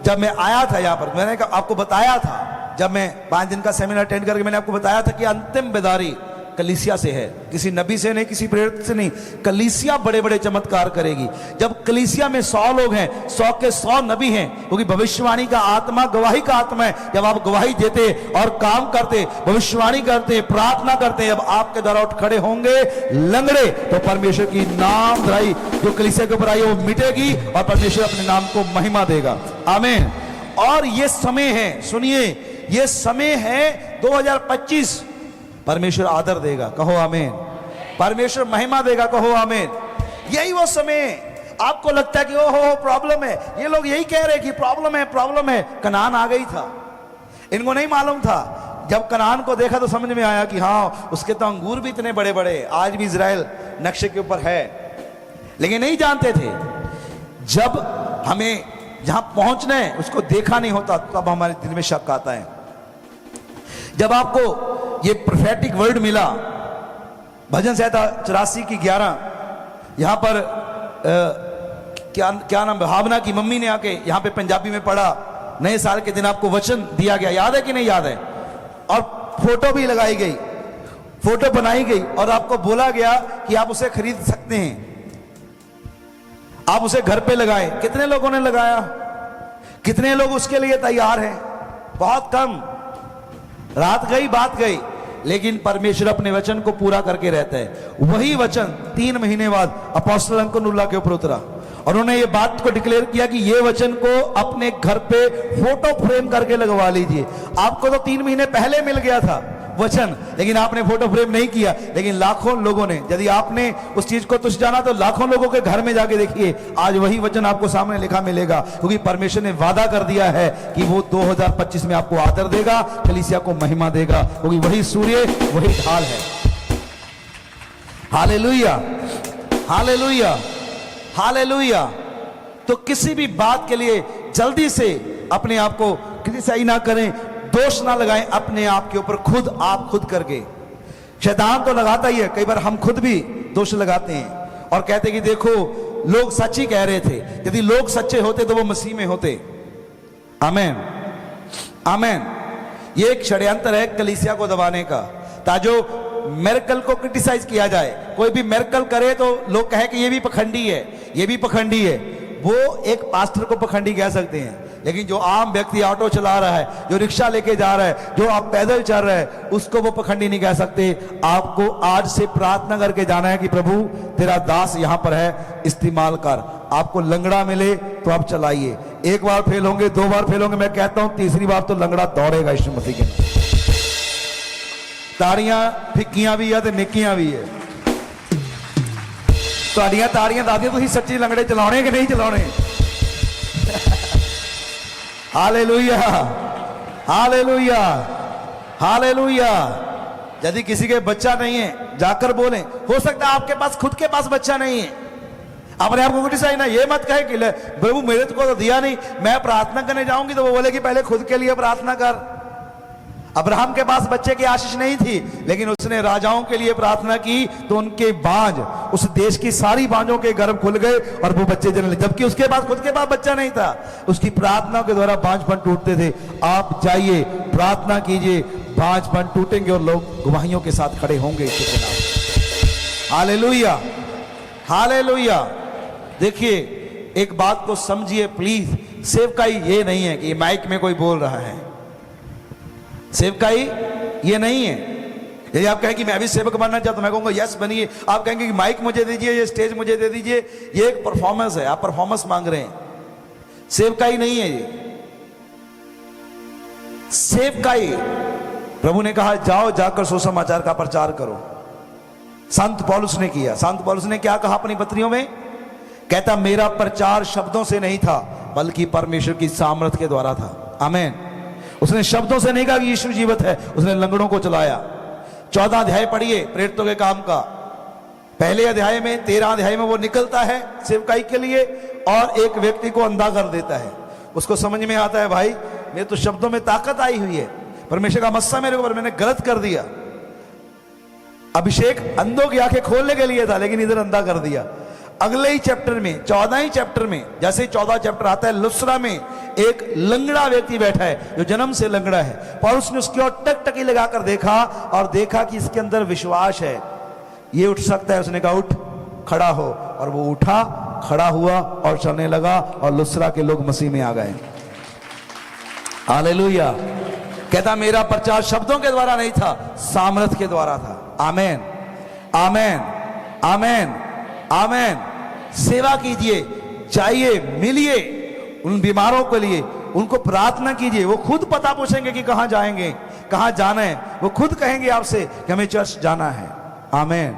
जब मैं आया था यहां पर, मैंने आपको बताया था, जब मैं 5 दिन का सेमिनार अटेंड करके मैंने आपको बताया था कि अंतिम बेदारी कलीसिया से है, किसी नबी से नहीं, किसी प्रेरित से नहीं। कलीसिया बड़े बड़े चमत्कार करेगी। जब कलीसिया में 100 लोग हैं, 100 के 100 नबी हैं, क्योंकि भविष्यवाणी का आत्मा गवाही का आत्मा है। जब आप गवाही देते और काम करते, भविष्यवाणी करते, प्रार्थना करते, जब आपके द्वारा उठ खड़े होंगे लंगड़े, तो परमेश्वर की नाम धराई जो कलीसिया के ऊपर आई वो मिटेगी और परमेश्वर अपने नाम को महिमा देगा। आमीन। और ये समय है, सुनिए, ये समय है 2025, परमेश्वर आदर देगा, कहो आमीन। परमेश्वर महिमा देगा, कहो आमीन। यही वो समय। आपको लगता है कि ओहो प्रॉब्लम है, ये लोग यही कह रहे कि प्रॉब्लम है, प्रॉब्लम है। कनान आ गई था, इनको नहीं मालूम था। जब कनान को देखा तो समझ में आया कि हाँ, उसके तो अंगूर भी इतने बड़े बड़े, आज भी इजराइल नक्शे के ऊपर है, लेकिन नहीं जानते थे। जब हमें जहां पहुंचना है उसको देखा नहीं होता, तब हमारे दिल में शक आता है। जब आपको ये प्रोफेटिक वर्ड मिला, भजन संहिता 84 की 11, यहां पर क्या नाम, भावना की मम्मी ने आके यहां पे पंजाबी में पढ़ा, नए साल के दिन आपको वचन दिया गया, याद है कि नहीं याद है? और फोटो भी लगाई गई, फोटो बनाई गई और आपको बोला गया कि आप उसे खरीद सकते हैं, आप उसे घर पे लगाएं। कितने लोगों ने लगाया? कितने लोग उसके लिए तैयार हैं? बहुत कम। रात गई, बात गई। लेकिन परमेश्वर अपने वचन को पूरा करके रहता है। वही वचन 3 महीने बाद अपोस्टल अंकुनुल्लाह के ऊपर उतरा और उन्होंने ये बात को डिक्लेयर किया कि ये वचन को अपने घर पे फोटो फ्रेम करके लगवा लीजिए। आपको तो 3 महीने पहले मिल गया था वचन, लेकिन आपने फोटो फ्रेम नहीं किया। लेकिन लाखों लोगों ने, यदि आपने उस चीज को तुच्छ जाना तो लाखों लोगों के घर में जाके देखिए, आज वही वचन आपको सामने लिखा मिलेगा, क्योंकि परमेश्वर ने वादा कर दिया है कि वो 2025 में आपको आदर देगा, कलीसिया को महिमा देगा, क्योंकि वही सूर्य वही ढाल है। Hallelujah, hallelujah, hallelujah. तो किसी भी बात के लिए जल्दी से अपने आप को क्रिटिसाइज ना करें, दोष ना लगाएं अपने आप के ऊपर, आप खुद करके। शैतान तो लगाता ही है, कई बार हम खुद भी दोष लगाते हैं और कहते हैं कि देखो लोग सच ही कह रहे थे। यदि लोग सच्चे होते तो वो मसीह में होते। आमेन, आमेन। ये एक षड्यंत्र है कलीसिया को दबाने का, ताजो मिरेकल को क्रिटिसाइज किया जाए। कोई भी मिरेकल करे तो लोग कहें कि ये भी पखंडी है, ये भी पखंडी है। वो एक पास्टर को पखंडी कह सकते हैं, लेकिन जो आम व्यक्ति ऑटो चला रहा है, जो रिक्शा लेके जा रहा है, जो आप पैदल चल रहे हैं, उसको वो पखंडी नहीं कह सकते। आपको आज से प्रार्थना करके जाना है कि प्रभु तेरा दास यहां पर है, इस्तेमाल कर। आपको लंगड़ा मिले तो आप चलाइए। 1 बार फेल होंगे, 2 बार फेल होंगे, मैं कहता हूं 3री बार तो लंगड़ा दौड़ेगा यीशु मसीह के नाम। ताड़ियां फिक्कियां भी है तो निक्कियां भी है। ताड़ियां दादियां तुम सच्ची लंगड़े चलाने कि नहीं चलाने? Hallelujah, hallelujah, hallelujah. यदि किसी के बच्चा नहीं है जाकर बोलें, हो सकता है आपके पास खुद के पास बच्चा नहीं है, अपने आप को क्रिटिसाइज ना, ये मत कहे कि प्रभु मेरे को तो दिया नहीं, मैं प्रार्थना करने जाऊंगी तो वो बोले कि पहले खुद के लिए प्रार्थना कर। अब्राहम के पास बच्चे की आशीष नहीं थी, लेकिन उसने राजाओं के लिए प्रार्थना की तो उनके बांझ, उस देश की सारी बांझों के गर्भ खुल गए और वो बच्चे जन्म ले, जबकि उसके पास खुद के पास बच्चा नहीं था। उसकी प्रार्थना के द्वारा बांझपन टूटते थे। आप जाइए, प्रार्थना कीजिए, बांझपन टूटेंगे और लोग गवाहियों के साथ खड़े होंगे इसके नाम। Hallelujah, hallelujah. देखिए एक बात को समझिए प्लीज, सेवकाई ये नहीं है कि माइक में कोई बोल रहा है। सेवकाई ये नहीं है। यदि आप कहें कि मैं भी सेवक बनना चाहता हूं, मैं कहूंगा यस बनिए। आप कहेंगे कि माइक मुझे दीजिए, ये स्टेज मुझे दे दीजिए, ये एक परफॉर्मेंस है, आप परफॉर्मेंस मांग रहे हैं। सेवकाई नहीं है ये। सेवकाई, प्रभु ने कहा जाओ जाकर सुसमाचार का प्रचार करो। संत पौलुस ने किया। संत पौलुस ने क्या कहा अपनी पत्रियों में? कहता मेरा प्रचार शब्दों से नहीं था बल्कि परमेश्वर की सामर्थ के द्वारा था। आमीन। उसने शब्दों से नहीं कहा कि यीशु जीवित है, उसने लंगड़ों को चलाया। 14 अध्याय पढ़िए प्रेरितों के काम का। पहले अध्याय में 13 अध्याय में वो निकलता है सेवकाई के लिए और एक व्यक्ति को अंधा कर देता है। उसको समझ में आता है भाई मेरे तो शब्दों में ताकत आई हुई है, परमेश्वर का मस्सा मेरे ऊपर, मैंने गलत कर दिया। अभिषेक अंधों की आंखें खोलने के लिए था लेकिन इधर अंधा कर दिया। अगले ही चैप्टर में 14 चैप्टर में जैसे 14 चैप्टर आता है, लुस्त्रा में एक लंगड़ा व्यक्ति बैठा है जो जन्म से लंगड़ा है। पौलुस ने उसकी ओर टकटकी लगाकर देखा और देखा कि इसके अंदर विश्वास है, ये उठ सकता है। उसने कहा उठ खड़ा हो, और वो उठा, खड़ा हुआ और चलने लगा और लुस्त्रा के लोग मसीह में आ गए। हालेलुया। कहता मेरा प्रचार शब्दों के द्वारा नहीं था, सामर्थ के द्वारा था। आमेन, आमेन, आमेन, आमेन। सेवा कीजिए, जाइए, मिलिए उन बीमारों के लिए, उनको प्रार्थना कीजिए। वो खुद पता पूछेंगे कि कहां जाएंगे, कहां जाना है। वो खुद कहेंगे आपसे कि हमें चर्च जाना है। आमीन।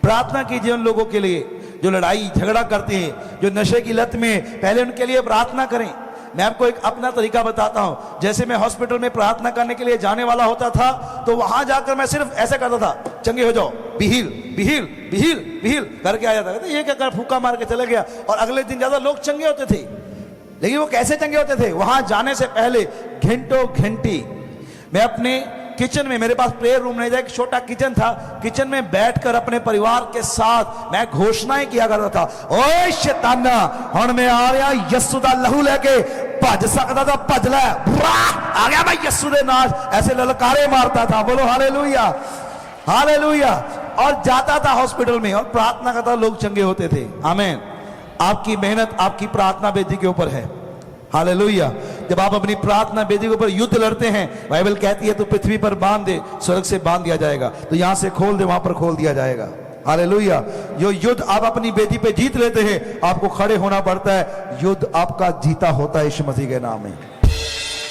प्रार्थना कीजिए उन लोगों के लिए जो लड़ाई झगड़ा करते हैं, जो नशे की लत में, पहले उनके लिए प्रार्थना करें। मैं आपको एक अपना तरीका बताता हूं। जैसे मैं हॉस्पिटल में प्रार्थना करने के लिए जाने वाला होता था तो वहां जाकर मैं सिर्फ ऐसा करता था, चंगे हो जाओ, बिहील बिहील बिहील बिहील करके आ जाता था। ये क्या कर, फूका मार के चले गया। और अगले दिन ज्यादा लोग चंगे होते थे। लेकिन वो कैसे चंगे होते थे? वहां जाने से पहले घंटों घंटी मैं अपने किचन में, मेरे पास प्रेयर रूम नहीं था, एक छोटा किचन था, किचन में बैठकर अपने परिवार के साथ मैं घोषणाएं किया करता था। ओए शैताना हुण मैं आ रहा, यस्सु दा लहू लेके भज सकता था, भज लै, आ गया मैं यस्सु दे नाल, ऐसे ललकारे मारता था। बोलो हालेलुया, हालेलुया। और जाता था हॉस्पिटल में और प्रार्थना करता, लोग चंगे होते थे। आमीन। आपकी मेहनत, आपकी प्रार्थना बेदी के ऊपर है। हालेलुया। जब आप अपनी प्रार्थना वेदी के ऊपर युद्ध लड़ते हैं, बाइबल कहती है तो पृथ्वी पर बांध दे, स्वर्ग से बांध दिया जाएगा। तो यहां से खोल दे, वहां पर खोल दिया जाएगा। हालेलुया। जो युद्ध आप अपनी वेदी पे जीत लेते हैं, आपको खड़े होना पड़ता है, युद्ध आपका जीता होता है यीशु मसीह के नाम में।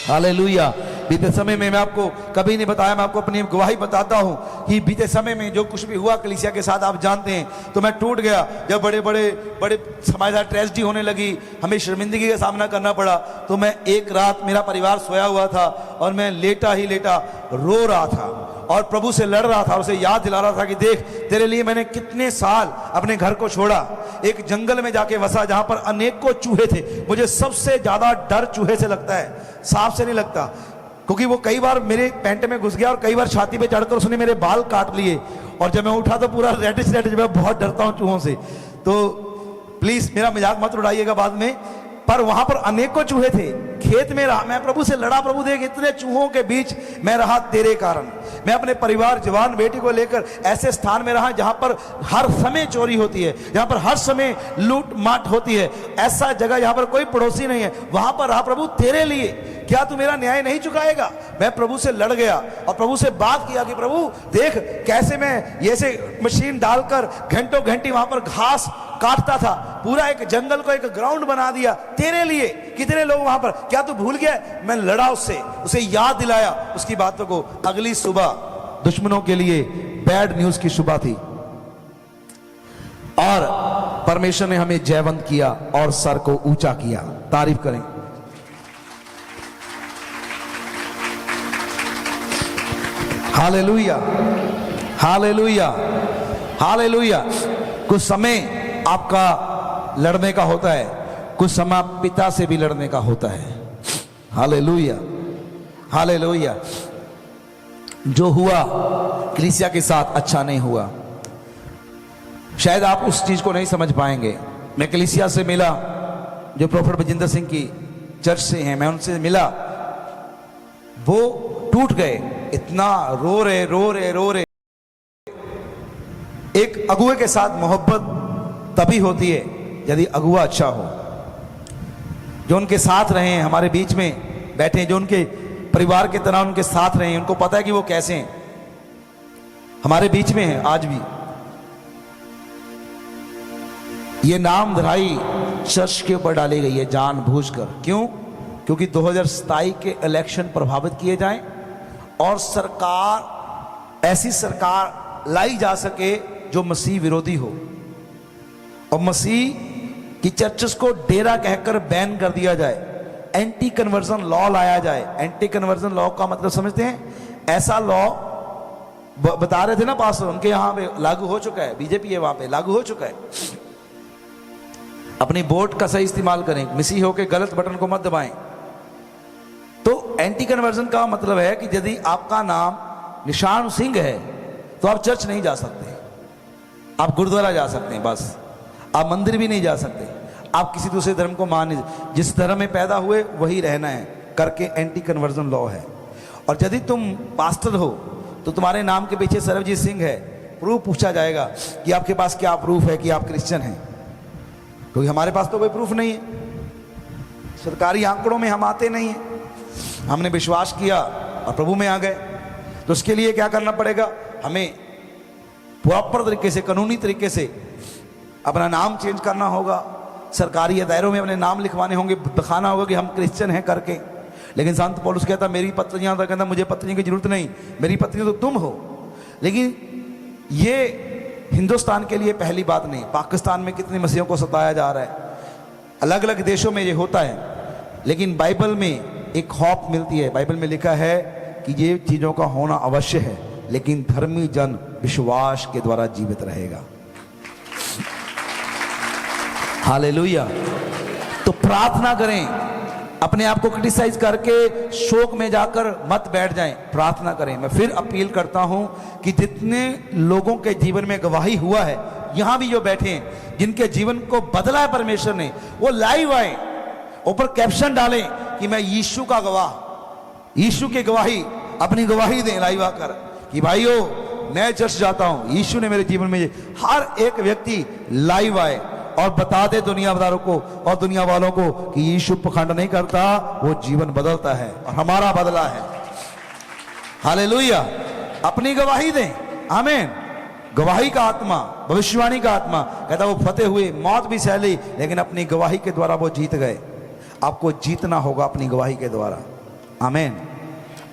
हालेलुया। बीते समय में मैं आपको कभी नहीं बताया, मैं आपको अपनी गवाही बताता हूं कि बीते समय में जो कुछ भी हुआ कलीसिया के साथ आप जानते हैं। तो मैं टूट गया जब बड़े समाजदार ट्रेजेडी होने लगी, हमें शर्मिंदगी का सामना करना पड़ा। तो मैं एक रात, मेरा परिवार सोया हुआ था और मैं लेटा ही लेटा रो रहा था और प्रभु से लड़ रहा था और उसे याद दिला रहा था कि देख, तेरे लिए मैंने कितने साल अपने घर को छोड़ा, एक जंगल में जाके बसा जहां पर अनेकों चूहे थे। मुझे सबसे ज्यादा डर चूहे से लगता है, सांप से नहीं लगता, क्योंकि वो कई बार मेरे पैंट में घुस गया और कई बार छाती पे चढ़कर उसने मेरे बाल काट लिए और जब मैं उठा तो पूरा रेडिश, मैं बहुत डरता हूं चूहों से। तो प्लीज मेरा मजाक मत उड़ाइएगा बाद में। पर वहां पर अनेकों चूहे थे, खेत में रहा, मैं प्रभु से लड़ा, प्रभु देख इतने चूहों के बीच मैं रहा तेरे कारण। मैं अपने परिवार, जवान बेटी को लेकर ऐसे स्थान में रहा जहां पर हर समय चोरी होती है, जहां पर हर समय लूट माट होती है, ऐसा जगह जहां पर कोई पड़ोसी नहीं है, वहां पर रहा प्रभु तेरे लिए। क्या तू मेरा न्याय नहीं चुकाएगा? मैं प्रभु से लड़ गया और प्रभु से बात किया कि प्रभु देख कैसे मैं ये से मशीन डालकर घंटों घंटी वहां पर घास काटता था, पूरा एक जंगल को एक ग्राउंड बना दिया तेरे लिए। कितने लोग वहां पर, क्या तू भूल गया? मैं लड़ा उससे, उसे याद दिलाया उसकी बातों को। अगली सुबह दुश्मनों के लिए बैड न्यूज की सुबह थी और परमेश्वर ने हमें जयवंत किया और सर को ऊंचा किया। तारीफ करें। Hallelujah, hallelujah, hallelujah. कुछ समय आपका लड़ने का होता है, कुछ समय पिता से भी लड़ने का होता है। Hallelujah, hallelujah. जो हुआ कलीसिया के साथ अच्छा नहीं हुआ, शायद आप उस चीज को नहीं समझ पाएंगे। मैं कलीसिया से मिला, जो प्रोफेट बजिंदर सिंह की चर्च से हैं, मैं उनसे मिला, वो टूट गए, इतना रो रहे। एक अगुए के साथ मोहब्बत तभी होती है यदि अगुआ अच्छा हो, जो उनके साथ रहे, हमारे बीच में बैठे, जो उनके परिवार के तरह उनके साथ रहे, उनको पता है कि वो कैसे हैं, हमारे बीच में हैं आज भी। ये नाम धराई चर्च के ऊपर डाली गई है जानबूझकर। क्यों? क्योंकि 2027 के इलेक्शन प्रभावित किए जाएं और सरकार, ऐसी सरकार लाई जा सके जो मसीह विरोधी हो और मसीह की चर्चेस को डेरा कहकर बैन कर दिया जाए, एंटी कन्वर्जन लॉ लाया जाए। एंटी कन्वर्जन लॉ का मतलब समझते हैं? ऐसा लॉ बता रहे थे ना पास्टर, उनके यहां पे लागू हो चुका है, बीजेपी है वहां पे लागू हो चुका है। अपनी वोट का सही इस्तेमाल करें, मसीह होकर गलत बटन को मत दबाएं। तो एंटी कन्वर्जन का मतलब है कि यदि आपका नाम निशान सिंह है तो आप चर्च नहीं जा सकते, आप गुरुद्वारा जा सकते हैं बस, आप मंदिर भी नहीं जा सकते, आप किसी दूसरे धर्म को मान नहीं, जिस धर्म में पैदा हुए वही रहना है करके एंटी कन्वर्जन लॉ है। और यदि तुम पास्टर हो तो तुम्हारे नाम के पीछे सर्वजीत सिंह है, प्रूफ पूछा जाएगा कि आपके पास क्या प्रूफ है कि आप क्रिश्चियन हैं, क्योंकि हमारे पास तो कोई प्रूफ नहीं है, सरकारी आंकड़ों में हम आते नहीं हैं। हमने विश्वास किया और प्रभु में आ गए, तो उसके लिए क्या करना पड़ेगा? हमें प्रॉपर तरीके से, कानूनी तरीके से अपना नाम चेंज करना होगा, सरकारी दायरों में अपने नाम लिखवाने होंगे, दिखाना होगा कि हम क्रिश्चियन हैं करके। लेकिन संत पौलुस कहता मेरी पत्नियां, तो कहता मुझे पत्नी की जरूरत नहीं, मेरी पत्नी तो तुम हो। लेकिन ये हिंदुस्तान के लिए पहली बात नहीं, पाकिस्तान में कितने मसीहों को सताया जा रहा है, अलग अलग देशों में ये होता है। लेकिन बाइबल में एक खौफ मिलती है, बाइबल में लिखा है कि ये चीजों का होना अवश्य है, लेकिन धर्मी जन विश्वास के द्वारा जीवित रहेगा। हालेलुया। तो प्रार्थना करें, अपने आप को क्रिटिसाइज करके शोक में जाकर मत बैठ जाएं, प्रार्थना करें। मैं फिर अपील करता हूं कि जितने लोगों के जीवन में गवाही हुआ है, यहां भी जो बैठे हैं, जिनके जीवन को बदला है परमेश्वर ने, वो लाइव आए, ऊपर कैप्शन डालें कि मैं यीशु का गवाह, यीशु की गवाही, अपनी गवाही दें लाइव आकर कि भाइयों मैं चर्च जाता हूं, यीशु ने मेरे जीवन में। हर एक व्यक्ति लाइव आए और बता दे दुनियादारों को और दुनिया वालों को कि यीशु पखंड नहीं करता, वो जीवन बदलता है और हमारा बदला है। हालेलुया। अपनी गवाही दें। आमीन। गवाही का आत्मा, भविष्यवाणी का आत्मा कहता वो फतेह हुए, मौत भी सहली, लेकिन अपनी गवाही के द्वारा वो जीत गए। आपको जीतना होगा अपनी गवाही के द्वारा। आमीन,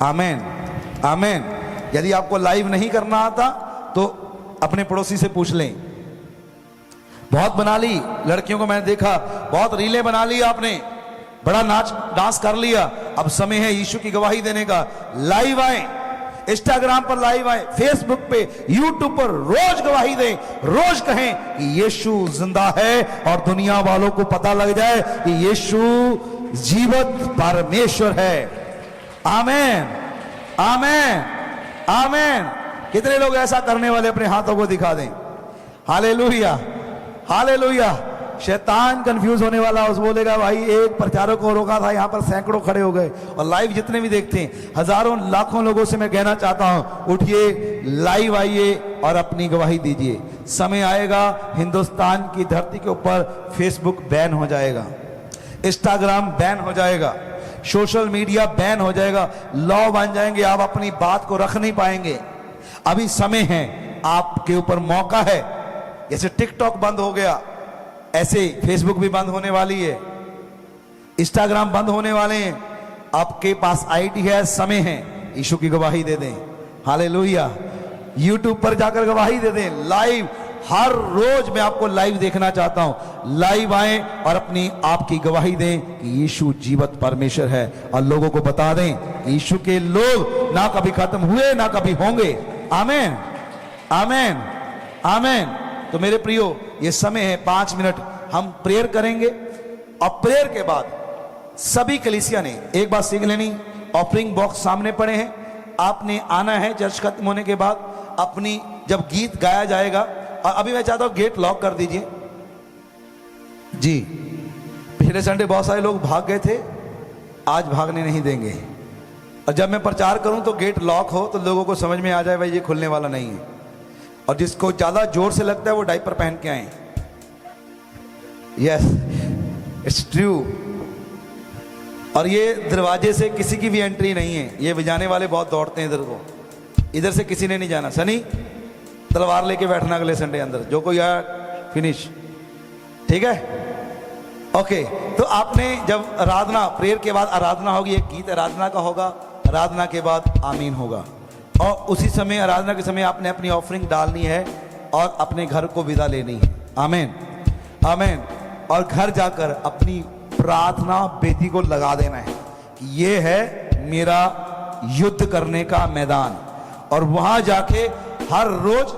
आमीन, आमीन। यदि आपको लाइव नहीं करना आता तो अपने पड़ोसी से पूछ लें। बहुत बना ली लड़कियों को, मैंने देखा बहुत रीलें बना ली आपने, बड़ा नाच डांस कर लिया। अब समय है यीशु की गवाही देने का। लाइव आए, इंस्टाग्राम पर लाइव आए, फेसबुक पे, यूट्यूब पर रोज गवाही दें, रोज कहें कि यीशु जिंदा है और दुनिया वालों को पता लग जाए कि यीशु जीवित परमेश्वर है। आमीन, आमीन, आमीन। कितने लोग ऐसा करने वाले अपने हाथों को दिखा दें। Hallelujah, hallelujah. शैतान कंफ्यूज होने वाला, उस बोलेगा भाई एक प्रचारक को रोका था, यहां पर सैकड़ों खड़े हो गए। और लाइव जितने भी देखते हैं, हजारों लाखों लोगों से मैं कहना चाहता हूं, उठिए, लाइव आइए और अपनी गवाही दीजिए। समय आएगा हिंदुस्तान की धरती के ऊपर फेसबुक बैन हो जाएगा, इंस्टाग्राम बैन हो जाएगा, सोशल मीडिया बैन हो जाएगा, लॉ बन जाएंगे, आप अपनी बात को रख नहीं पाएंगे। अभी समय है, आपके ऊपर मौका है। जैसे टिकटॉक बंद हो गया, ऐसे फेसबुक भी बंद होने वाली है, इंस्टाग्राम बंद होने वाले हैं। आपके पास आईडी है, समय है, यीशु की गवाही दे दें। हालेलुया। यूट्यूब पर जाकर गवाही दे दें। लाइव, हर रोज मैं आपको लाइव देखना चाहता हूं। लाइव आए और अपनी आपकी गवाही दें कि यीशु जीवित परमेश्वर है और लोगों को बता दें कि यीशु के लोग ना कभी खत्म हुए ना कभी होंगे। आमीन, आमीन, आमीन। तो मेरे प्रियो, ये समय है 5 मिनट हम प्रेयर करेंगे और प्रेयर के बाद सभी कलीसिया ने एक बात सीख लेनी, ऑफरिंग बॉक्स सामने पड़े हैं, आपने आना है चर्च खत्म होने के बाद। अपनी जब गीत गाया जाएगा, और अभी मैं चाहता हूं गेट लॉक कर दीजिए जी। पिछले संडे बहुत सारे लोग भाग गए थे, आज भागने नहीं देंगे। और जब मैं प्रचार करूं तो गेट लॉक हो तो लोगों को समझ में आ जाए भाई ये खुलने वाला नहीं है। और जिसको ज्यादा जोर से लगता है वो डायपर पहन के आए। Yes, it's true. और ये दरवाजे से किसी की भी एंट्री नहीं है, ये बजाने वाले बहुत दौड़ते हैं इधर को, इधर से किसी ने नहीं जाना। सनी तलवार लेके बैठना अगले संडे अंदर, जो कोई आया फिनिश, ठीक है, ओके। तो आपने जब आराधना, प्रेयर के बाद आराधना होगी, एक गीत आराधना का होगा, आराधना के बाद आमीन होगा, और उसी समय आराधना के समय आपने अपनी ऑफरिंग डालनी है और अपने घर को विदा लेनी है। आमीन, आमीन। और घर जाकर अपनी प्रार्थना बेदी को लगा देना है कि ये है मेरा युद्ध करने का मैदान, और वहां जाके हर रोज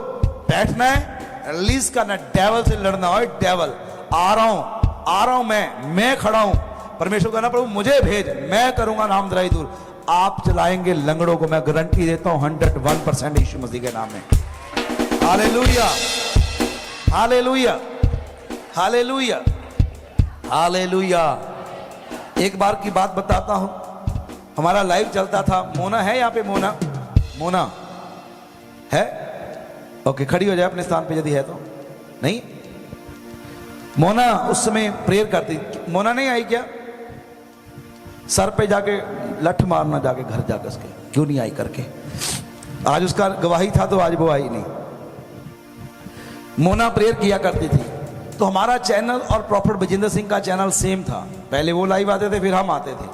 बैठना है, रिलीज करना, डेवल से लड़ना है। डेवल, आ रहा हूं मैं खड़ा हूं। परमेश्वर कहना प्रभु मुझे भेज, मैं करूंगा नामधराई दूर। आप चलाएंगे लंगड़ों को, मैं गारंटी देता हूं 101% यीशु मसीह के नाम में। Hallelujah, hallelujah, hallelujah, hallelujah. एक बार की बात बताता हूं, हमारा लाइव चलता था। मोना है यहाँ पे? मोना, मोना है? ओके, खड़ी हो जाए अपने स्थान पे यदि है तो। नहीं, मोना उस समय प्रेयर करती। मोना नहीं आई क्या? सर पे जाके लठ मारना, जाके घर जाकर उसके, क्यों नहीं आई करके। आज उसका गवाही था तो आज वो आई नहीं। मोना प्रेयर किया करती थी। तो हमारा चैनल और प्रॉफिट बजिंदर सिंह का चैनल सेम था। पहले वो लाइव आते थे, फिर हम आते थे।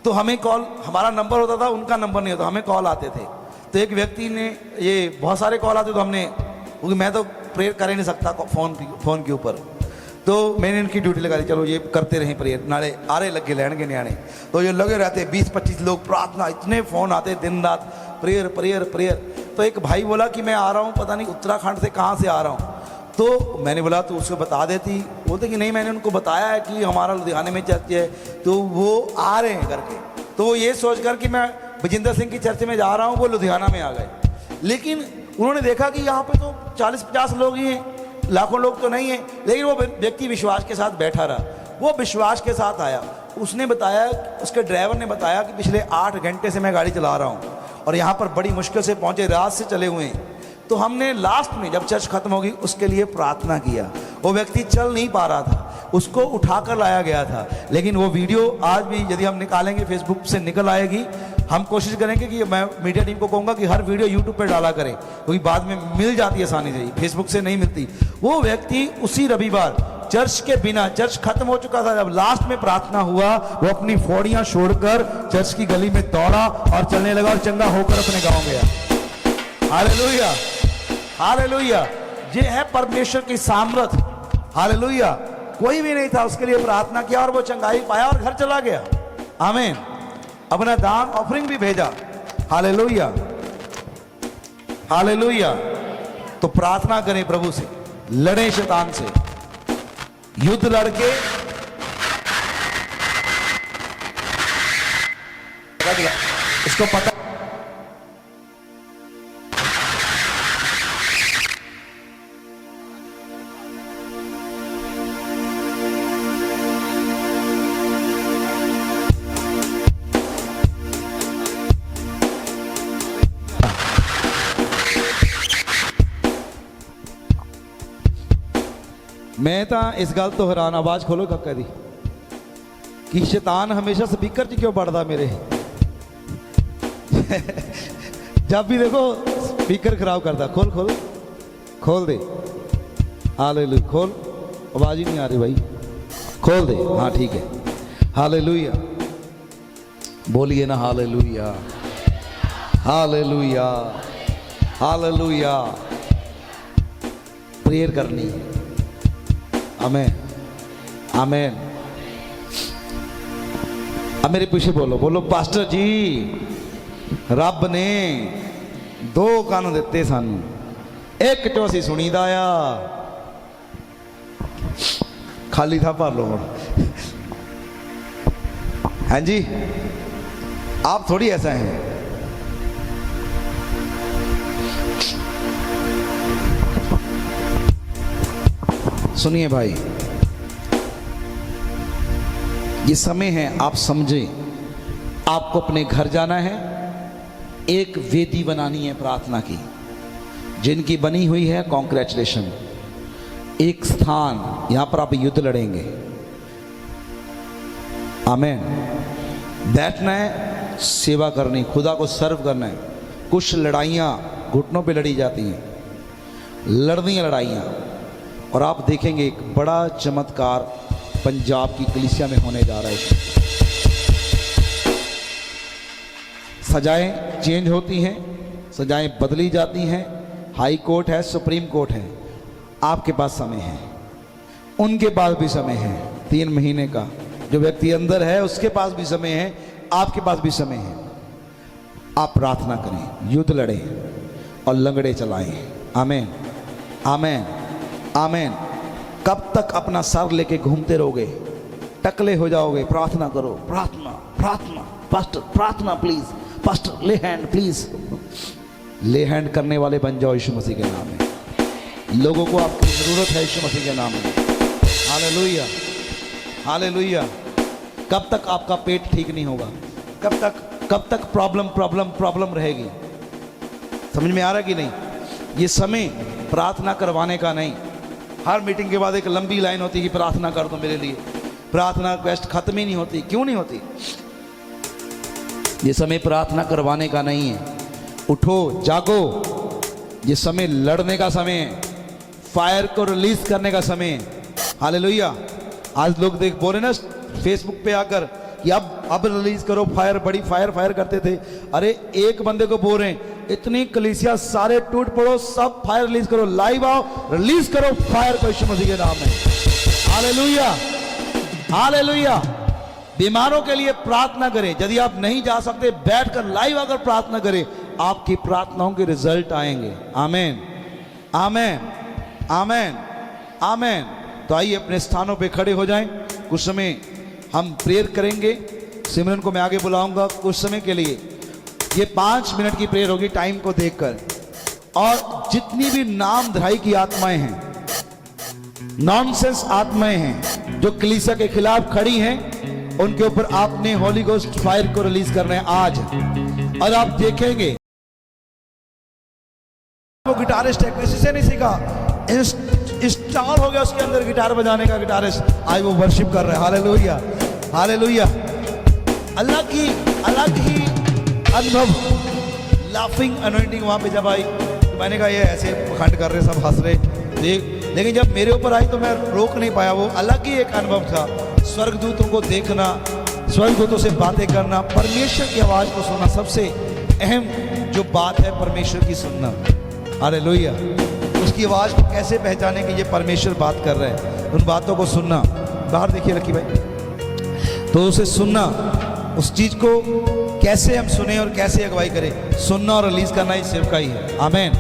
तो हमें कॉल, हमारा नंबर होता था, उनका नंबर नहीं होता, हमें कॉल आते थे। तो एक व्यक्ति ने, ये बहुत सारे कॉल आते तो हमने, क्योंकि मैं तो प्रेयर कर ही नहीं सकता फोन के ऊपर, तो मैंने इनकी ड्यूटी लगा दी, चलो ये करते रहे प्रेयर, नाले आरे लगे लैंड के न्याणे। तो ये लगे रहते 20-25 लोग प्रार्थना, इतने फ़ोन आते दिन रात, प्रेयर प्रेयर प्रेयर। तो एक भाई बोला कि मैं आ रहा हूँ, पता नहीं उत्तराखंड से कहाँ से आ रहा हूँ। तो मैंने बोला तो उसको बता देती। बोलते कि नहीं, मैंने उनको बताया है कि हमारा लुधियाने में चर्च है, तो वो आ रहे हैं करके। तो वो ये सोच कर कि मैं बजिंदर सिंह की चर्च में जा रहा हूँ, वो लुधियाना में आ गए। लेकिन उन्होंने देखा कि यहाँ पे तो 40-50 लोग ही हैं, लाखों लोग तो नहीं है। लेकिन वो व्यक्ति विश्वास के साथ बैठा रहा, वो विश्वास के साथ आया। उसने बताया, उसके ड्राइवर ने बताया कि पिछले 8 घंटे से मैं गाड़ी चला रहा हूँ और यहाँ पर बड़ी मुश्किल से पहुँचे, रात से चले हुए हैं। तो हमने लास्ट में जब चर्च खत्म होगी उसके लिए प्रार्थना किया। वो व्यक्ति चल नहीं पा रहा था, उसको उठाकर लाया गया था। लेकिन वो वीडियो आज भी यदि हम निकालेंगे फेसबुक से निकल आएगी। हम कोशिश करेंगे कि मैं मीडिया टीम को कहूँगा कि हर वीडियो यूट्यूब पर डाला करें, क्योंकि बाद में मिल जाती है आसानी से, फेसबुक से नहीं मिलती। वो व्यक्ति उसी रविवार चर्च के बिना, चर्च खत्म हो चुका था, जब लास्ट में प्रार्थना हुआ, वो अपनी फोड़ियां छोड़कर चर्च की गली में दौड़ा और चलने लगा और चंगा होकर अपने गांव गया। Hallelujah, hallelujah. ये है परमेश्वर की सामर्थ। हालेलुया। कोई भी नहीं था, उसके लिए प्रार्थना किया और वो चंगाई पाया और घर चला गया। आमीन। अपना दान ऑफरिंग भी भेजा। Hallelujah, hallelujah. तो प्रार्थना करें प्रभु से, लड़े शैतान से, युद्ध लड़के इसको पता। मैं तो इस गल तो हैरान, आवाज खोलो काका दी, कि शैतान हमेशा स्पीकर च क्यों बढ़ता मेरे। जब भी देखो स्पीकर खराब करता। खोल खोल खोल दे। हालेलुया, खोल। आवाज ही नहीं आ रही भाई, खोल दे। हाँ ठीक है। हालेलुया, बोलिए ना हालेलुया, हालेलुया, हालेलुया। प्रेयर करनी है। आमेन, आमेन। अब मेरे पीछे बोलो, बोलो पास्टर जी, रब ने 2 कान दिते सानू, एक चो असीं सुनीदा आ। खाली था भर लो। हाँ जी, आप थोड़ी ऐसा है। सुनिए भाई, ये समय है, आप समझें। आपको अपने घर जाना है, एक वेदी बनानी है प्रार्थना की। जिनकी बनी हुई है कॉन्ग्रेचुलेशन। एक स्थान, यहां पर आप युद्ध लड़ेंगे। आमेन। बैठना है, सेवा करनी, खुदा को सर्व करना है। कुछ लड़ाइयां घुटनों पे लड़ी जाती हैं, लड़नी लड़ाइयां। और आप देखेंगे एक बड़ा चमत्कार पंजाब की कलीसिया में होने जा रहा है। सजाएं चेंज होती हैं, सजाएं बदली जाती हैं। हाई कोर्ट है, सुप्रीम कोर्ट है। आपके पास समय है, उनके पास भी समय है। 3 महीने का जो व्यक्ति अंदर है उसके पास भी समय है, आपके पास भी समय है। आप प्रार्थना करें, युद्ध लड़ें और लंगड़े चलाएं। आमेन, आमेन, आमेन। कब तक अपना सर लेके घूमते रहोगे? टकले हो जाओगे। प्रार्थना करो, प्रार्थना, प्रार्थना। पास्टर प्रार्थना प्लीज, पास्टर ले हैंड प्लीज। ले हैंड करने वाले बन जाओ यीशु मसीह के नाम में। लोगों को आपकी जरूरत है यीशु मसीह के नाम में। Hallelujah, hallelujah. कब तक आपका पेट ठीक नहीं होगा? कब तक प्रॉब्लम रहेगी? समझ में आ रहा कि नहीं? ये समय प्रार्थना करवाने का नहीं। हर मीटिंग के बाद एक लंबी लाइन होती है कि प्रार्थना कर दो मेरे लिए। प्रार्थना रिक्वेस्ट खत्म ही नहीं होती। क्यों नहीं होती? ये समय प्रार्थना करवाने का नहीं है। उठो, जागो। ये समय लड़ने का समय है, फायर को रिलीज करने का समय है। हालेलुया। आज लोग देख बोल रहे ना फेसबुक पे आकर कि अब रिलीज करो फायर। बड़ी फायर करते थे। अरे एक बंदे को बोल रहे हैं, इतनी कलीसिया सारे टूट पड़ो, सब फायर रिलीज करो, लाइव आओ, रिलीज करो फायर को यीशु मसीह के नाम में। Hallelujah, hallelujah. बीमारों के लिए प्रार्थना करें। यदि आप नहीं जा सकते, बैठकर लाइव अगर प्रार्थना करें, आपकी प्रार्थनाओं के रिजल्ट आएंगे। आमेन, आमेन, आमेन, आमेन। तो आइए अपने स्थानों पे खड़े हो जाएं। कुछ समय हम प्रेयर करेंगे। सिमरन को मैं आगे बुलाऊंगा कुछ समय के लिए। ये 5 मिनट की प्रेयर होगी टाइम को देखकर। और जितनी भी नाम धराई की आत्माएं हैं, नॉनसेंस आत्माएं हैं जो कलीसिया के खिलाफ खड़ी हैं, उनके ऊपर आपने होली गोस्ट फायर को रिलीज करना है आज। और आप देखेंगे वो गिटारिस्ट है, किसी से नहीं सीखा, इंस्टॉल हो गया उसके अंदर गिटार बजाने का गिटारिस्ट, आज वो वर्शिप कर रहा है। Hallelujah, hallelujah. अलग ही अनुभव, लाफिंग अनॉइंटिंग वहां पे जब आई तो मैंने कहा ये ऐसे पखंड कर रहे, सब हंस रहे देख, लेकिन जब मेरे ऊपर आई तो मैं रोक नहीं पाया। वो अलग ही एक अनुभव था, स्वर्गदूतों को देखना, स्वर्गदूतों से बातें करना, परमेश्वर की आवाज को सुनना। सबसे अहम जो बात है परमेश्वर की सुनना। हालेलुया। उसकी आवाज को कैसे पहचाने कि ये परमेश्वर बात कर रहे हैं, उन बातों को सुनना। बाहर देखिए लकी भाई, तो उसे सुनना, उस चीज को कैसे हम सुने और कैसे अगुवाई करें, सुनना और रिलीज करना ही सेवकाई है। आमीन।